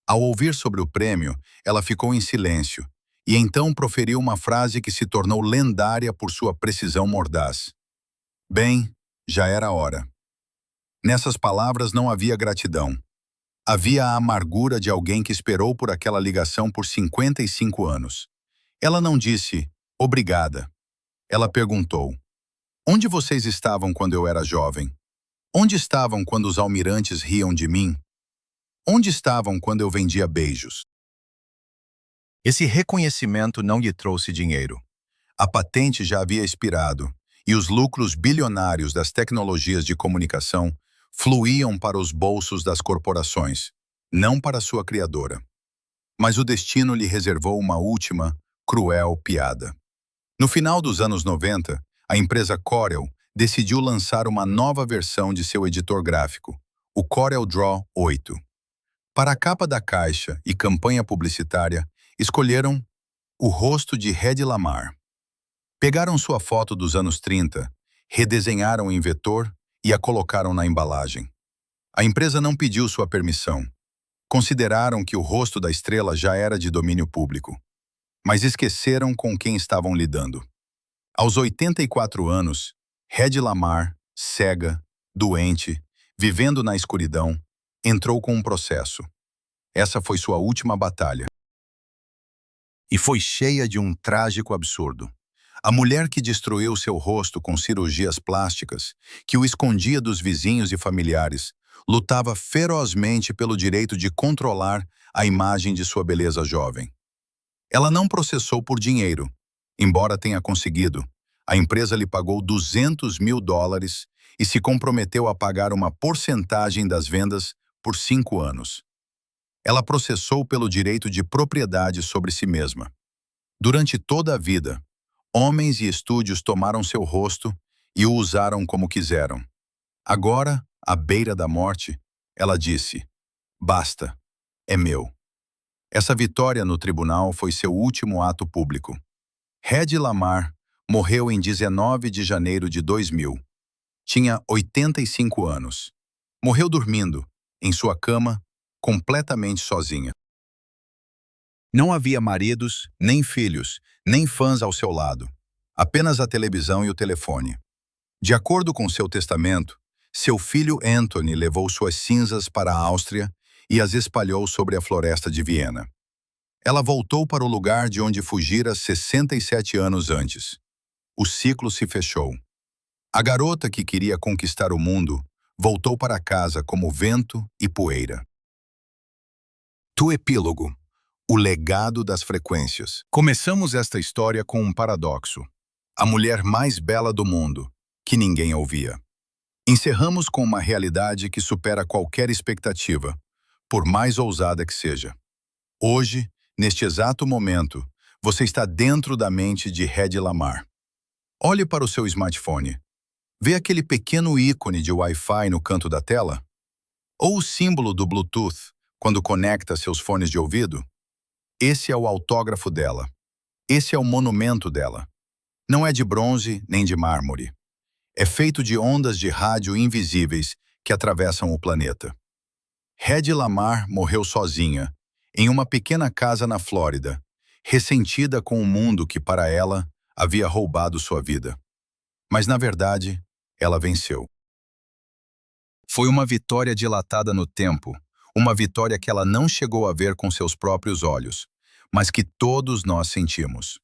A: Ao ouvir sobre o prêmio, ela ficou em silêncio, e então proferiu uma frase que se tornou lendária por sua precisão mordaz. Bem, já era hora. Nessas palavras não havia gratidão. Havia a amargura de alguém que esperou por aquela ligação por 55 anos. Ela não disse, obrigada. Ela perguntou, onde vocês estavam quando eu era jovem? Onde estavam quando os almirantes riam de mim? Onde estavam quando eu vendia beijos? Esse reconhecimento não lhe trouxe dinheiro. A patente já havia expirado, e os lucros bilionários das tecnologias de comunicação fluíam para os bolsos das corporações, não para sua criadora. Mas o destino lhe reservou uma última, cruel piada. No final dos anos 90, a empresa Corel decidiu lançar uma nova versão de seu editor gráfico, o Corel Draw 8. Para a capa da caixa e campanha publicitária, escolheram o rosto de Hedy Lamarr. Pegaram sua foto dos anos 30, redesenharam em vetor e a colocaram na embalagem. A empresa não pediu sua permissão. Consideraram que o rosto da estrela já era de domínio público. Mas esqueceram com quem estavam lidando. Aos 84 anos, Hedy Lamarr, cega, doente, vivendo na escuridão, entrou com um processo. Essa foi sua última batalha. E foi cheia de um trágico absurdo. A mulher que destruiu seu rosto com cirurgias plásticas, que o escondia dos vizinhos e familiares, lutava ferozmente pelo direito de controlar a imagem de sua beleza jovem. Ela não processou por dinheiro. Embora tenha conseguido, a empresa lhe pagou US$ 200.000 e se comprometeu a pagar uma porcentagem das vendas por 5 anos. Ela processou pelo direito de propriedade sobre si mesma. Durante toda a vida, homens e estúdios tomaram seu rosto e o usaram como quiseram. Agora, à beira da morte, ela disse: "Basta, é meu." Essa vitória no tribunal foi seu último ato público. Hedy Lamarr morreu em 19 de janeiro de 2000. Tinha 85 anos. Morreu dormindo, em sua cama, completamente sozinha. Não havia maridos, nem filhos, nem fãs ao seu lado. Apenas a televisão e o telefone. De acordo com seu testamento, seu filho Anthony levou suas cinzas para a Áustria e as espalhou sobre a floresta de Viena. Ela voltou para o lugar de onde fugira 67 anos antes. O ciclo se fechou. A garota que queria conquistar o mundo voltou para casa como vento e poeira. Tu epílogo. O legado das frequências. Começamos esta história com um paradoxo. A mulher mais bela do mundo, que ninguém ouvia. Encerramos com uma realidade que supera qualquer expectativa, por mais ousada que seja. Hoje, neste exato momento, você está dentro da mente de Hedy Lamarr. Olhe para o seu smartphone. Vê aquele pequeno ícone de Wi-Fi no canto da tela? Ou o símbolo do Bluetooth, quando conecta seus fones de ouvido? Esse é o autógrafo dela. Esse é o monumento dela. Não é de bronze nem de mármore. É feito de ondas de rádio invisíveis que atravessam o planeta. Hedy Lamarr morreu sozinha, em uma pequena casa na Flórida, ressentida com o mundo que, para ela, havia roubado sua vida. Mas, na verdade, ela venceu. Foi uma vitória dilatada no tempo, uma vitória que ela não chegou a ver com seus próprios olhos, mas que todos nós sentimos.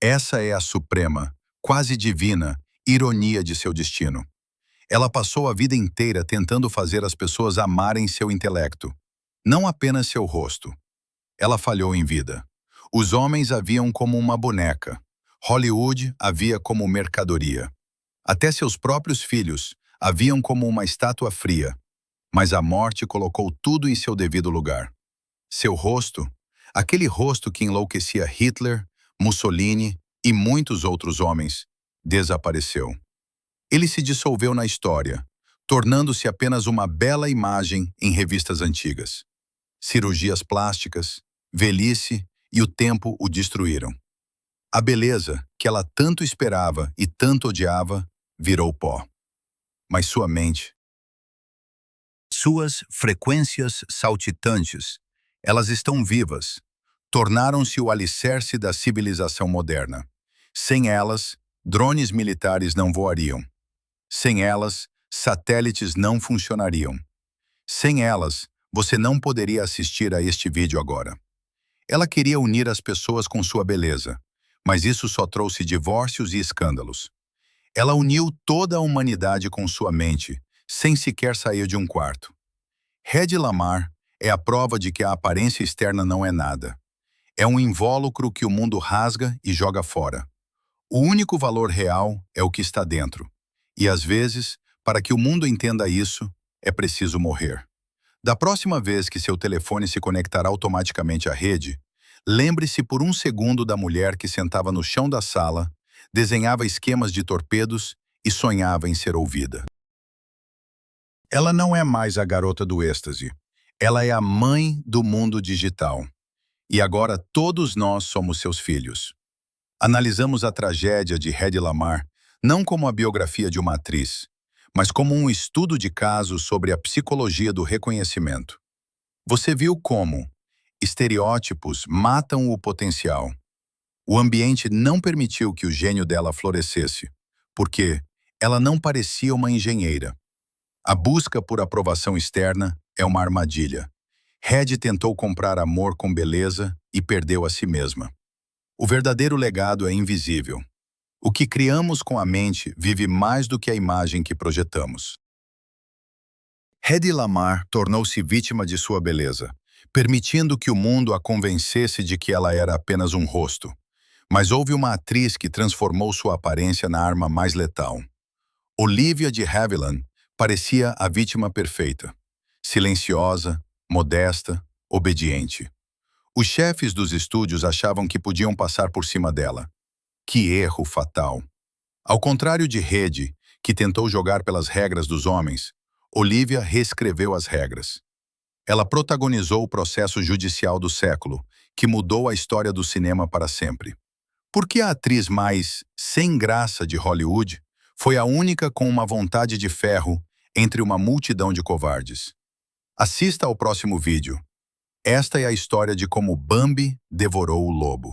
A: Essa é a suprema, quase divina, ironia de seu destino. Ela passou a vida inteira tentando fazer as pessoas amarem seu intelecto, não apenas seu rosto. Ela falhou em vida. Os homens a viam como uma boneca. Hollywood a via como mercadoria. Até seus próprios filhos a viam como uma estátua fria. Mas a morte colocou tudo em seu devido lugar. Seu rosto, aquele rosto que enlouquecia Hitler, Mussolini e muitos outros homens, desapareceu. Ele se dissolveu na história, tornando-se apenas uma bela imagem em revistas antigas. Cirurgias plásticas, velhice e o tempo o destruíram. A beleza, que ela tanto esperava e tanto odiava, virou pó. Mas sua mente, suas frequências saltitantes, elas estão vivas, tornaram-se o alicerce da civilização moderna. Sem elas, drones militares não voariam. Sem elas, satélites não funcionariam. Sem elas, você não poderia assistir a este vídeo agora. Ela queria unir as pessoas com sua beleza, mas isso só trouxe divórcios e escândalos. Ela uniu toda a humanidade com sua mente, sem sequer sair de um quarto. Hedy Lamarr é a prova de que a aparência externa não é nada. É um invólucro que o mundo rasga e joga fora. O único valor real é o que está dentro. E às vezes, para que o mundo entenda isso, é preciso morrer. Da próxima vez que seu telefone se conectar automaticamente à rede, lembre-se por um segundo da mulher que sentava no chão da sala, desenhava esquemas de torpedos e sonhava em ser ouvida. Ela não é mais a garota do êxtase. Ela é a mãe do mundo digital. E agora todos nós somos seus filhos. Analisamos a tragédia de Hedy Lamarr não como a biografia de uma atriz, mas como um estudo de caso sobre a psicologia do reconhecimento. Você viu como estereótipos matam o potencial. O ambiente não permitiu que o gênio dela florescesse, porque ela não parecia uma engenheira. A busca por aprovação externa é uma armadilha. Hedy tentou comprar amor com beleza e perdeu a si mesma. O verdadeiro legado é invisível. O que criamos com a mente vive mais do que a imagem que projetamos. Hedy Lamarr tornou-se vítima de sua beleza, permitindo que o mundo a convencesse de que ela era apenas um rosto. Mas houve uma atriz que transformou sua aparência na arma mais letal. Olivia de Havilland parecia a vítima perfeita. Silenciosa, modesta, obediente. Os chefes dos estúdios achavam que podiam passar por cima dela. Que erro fatal! Ao contrário de Hedy, que tentou jogar pelas regras dos homens, Olivia reescreveu as regras. Ela protagonizou o processo judicial do século, que mudou a história do cinema para sempre. Porque a atriz mais sem graça de Hollywood foi a única com uma vontade de ferro entre uma multidão de covardes. Assista ao próximo vídeo. Esta é a história de como Bambi devorou o lobo.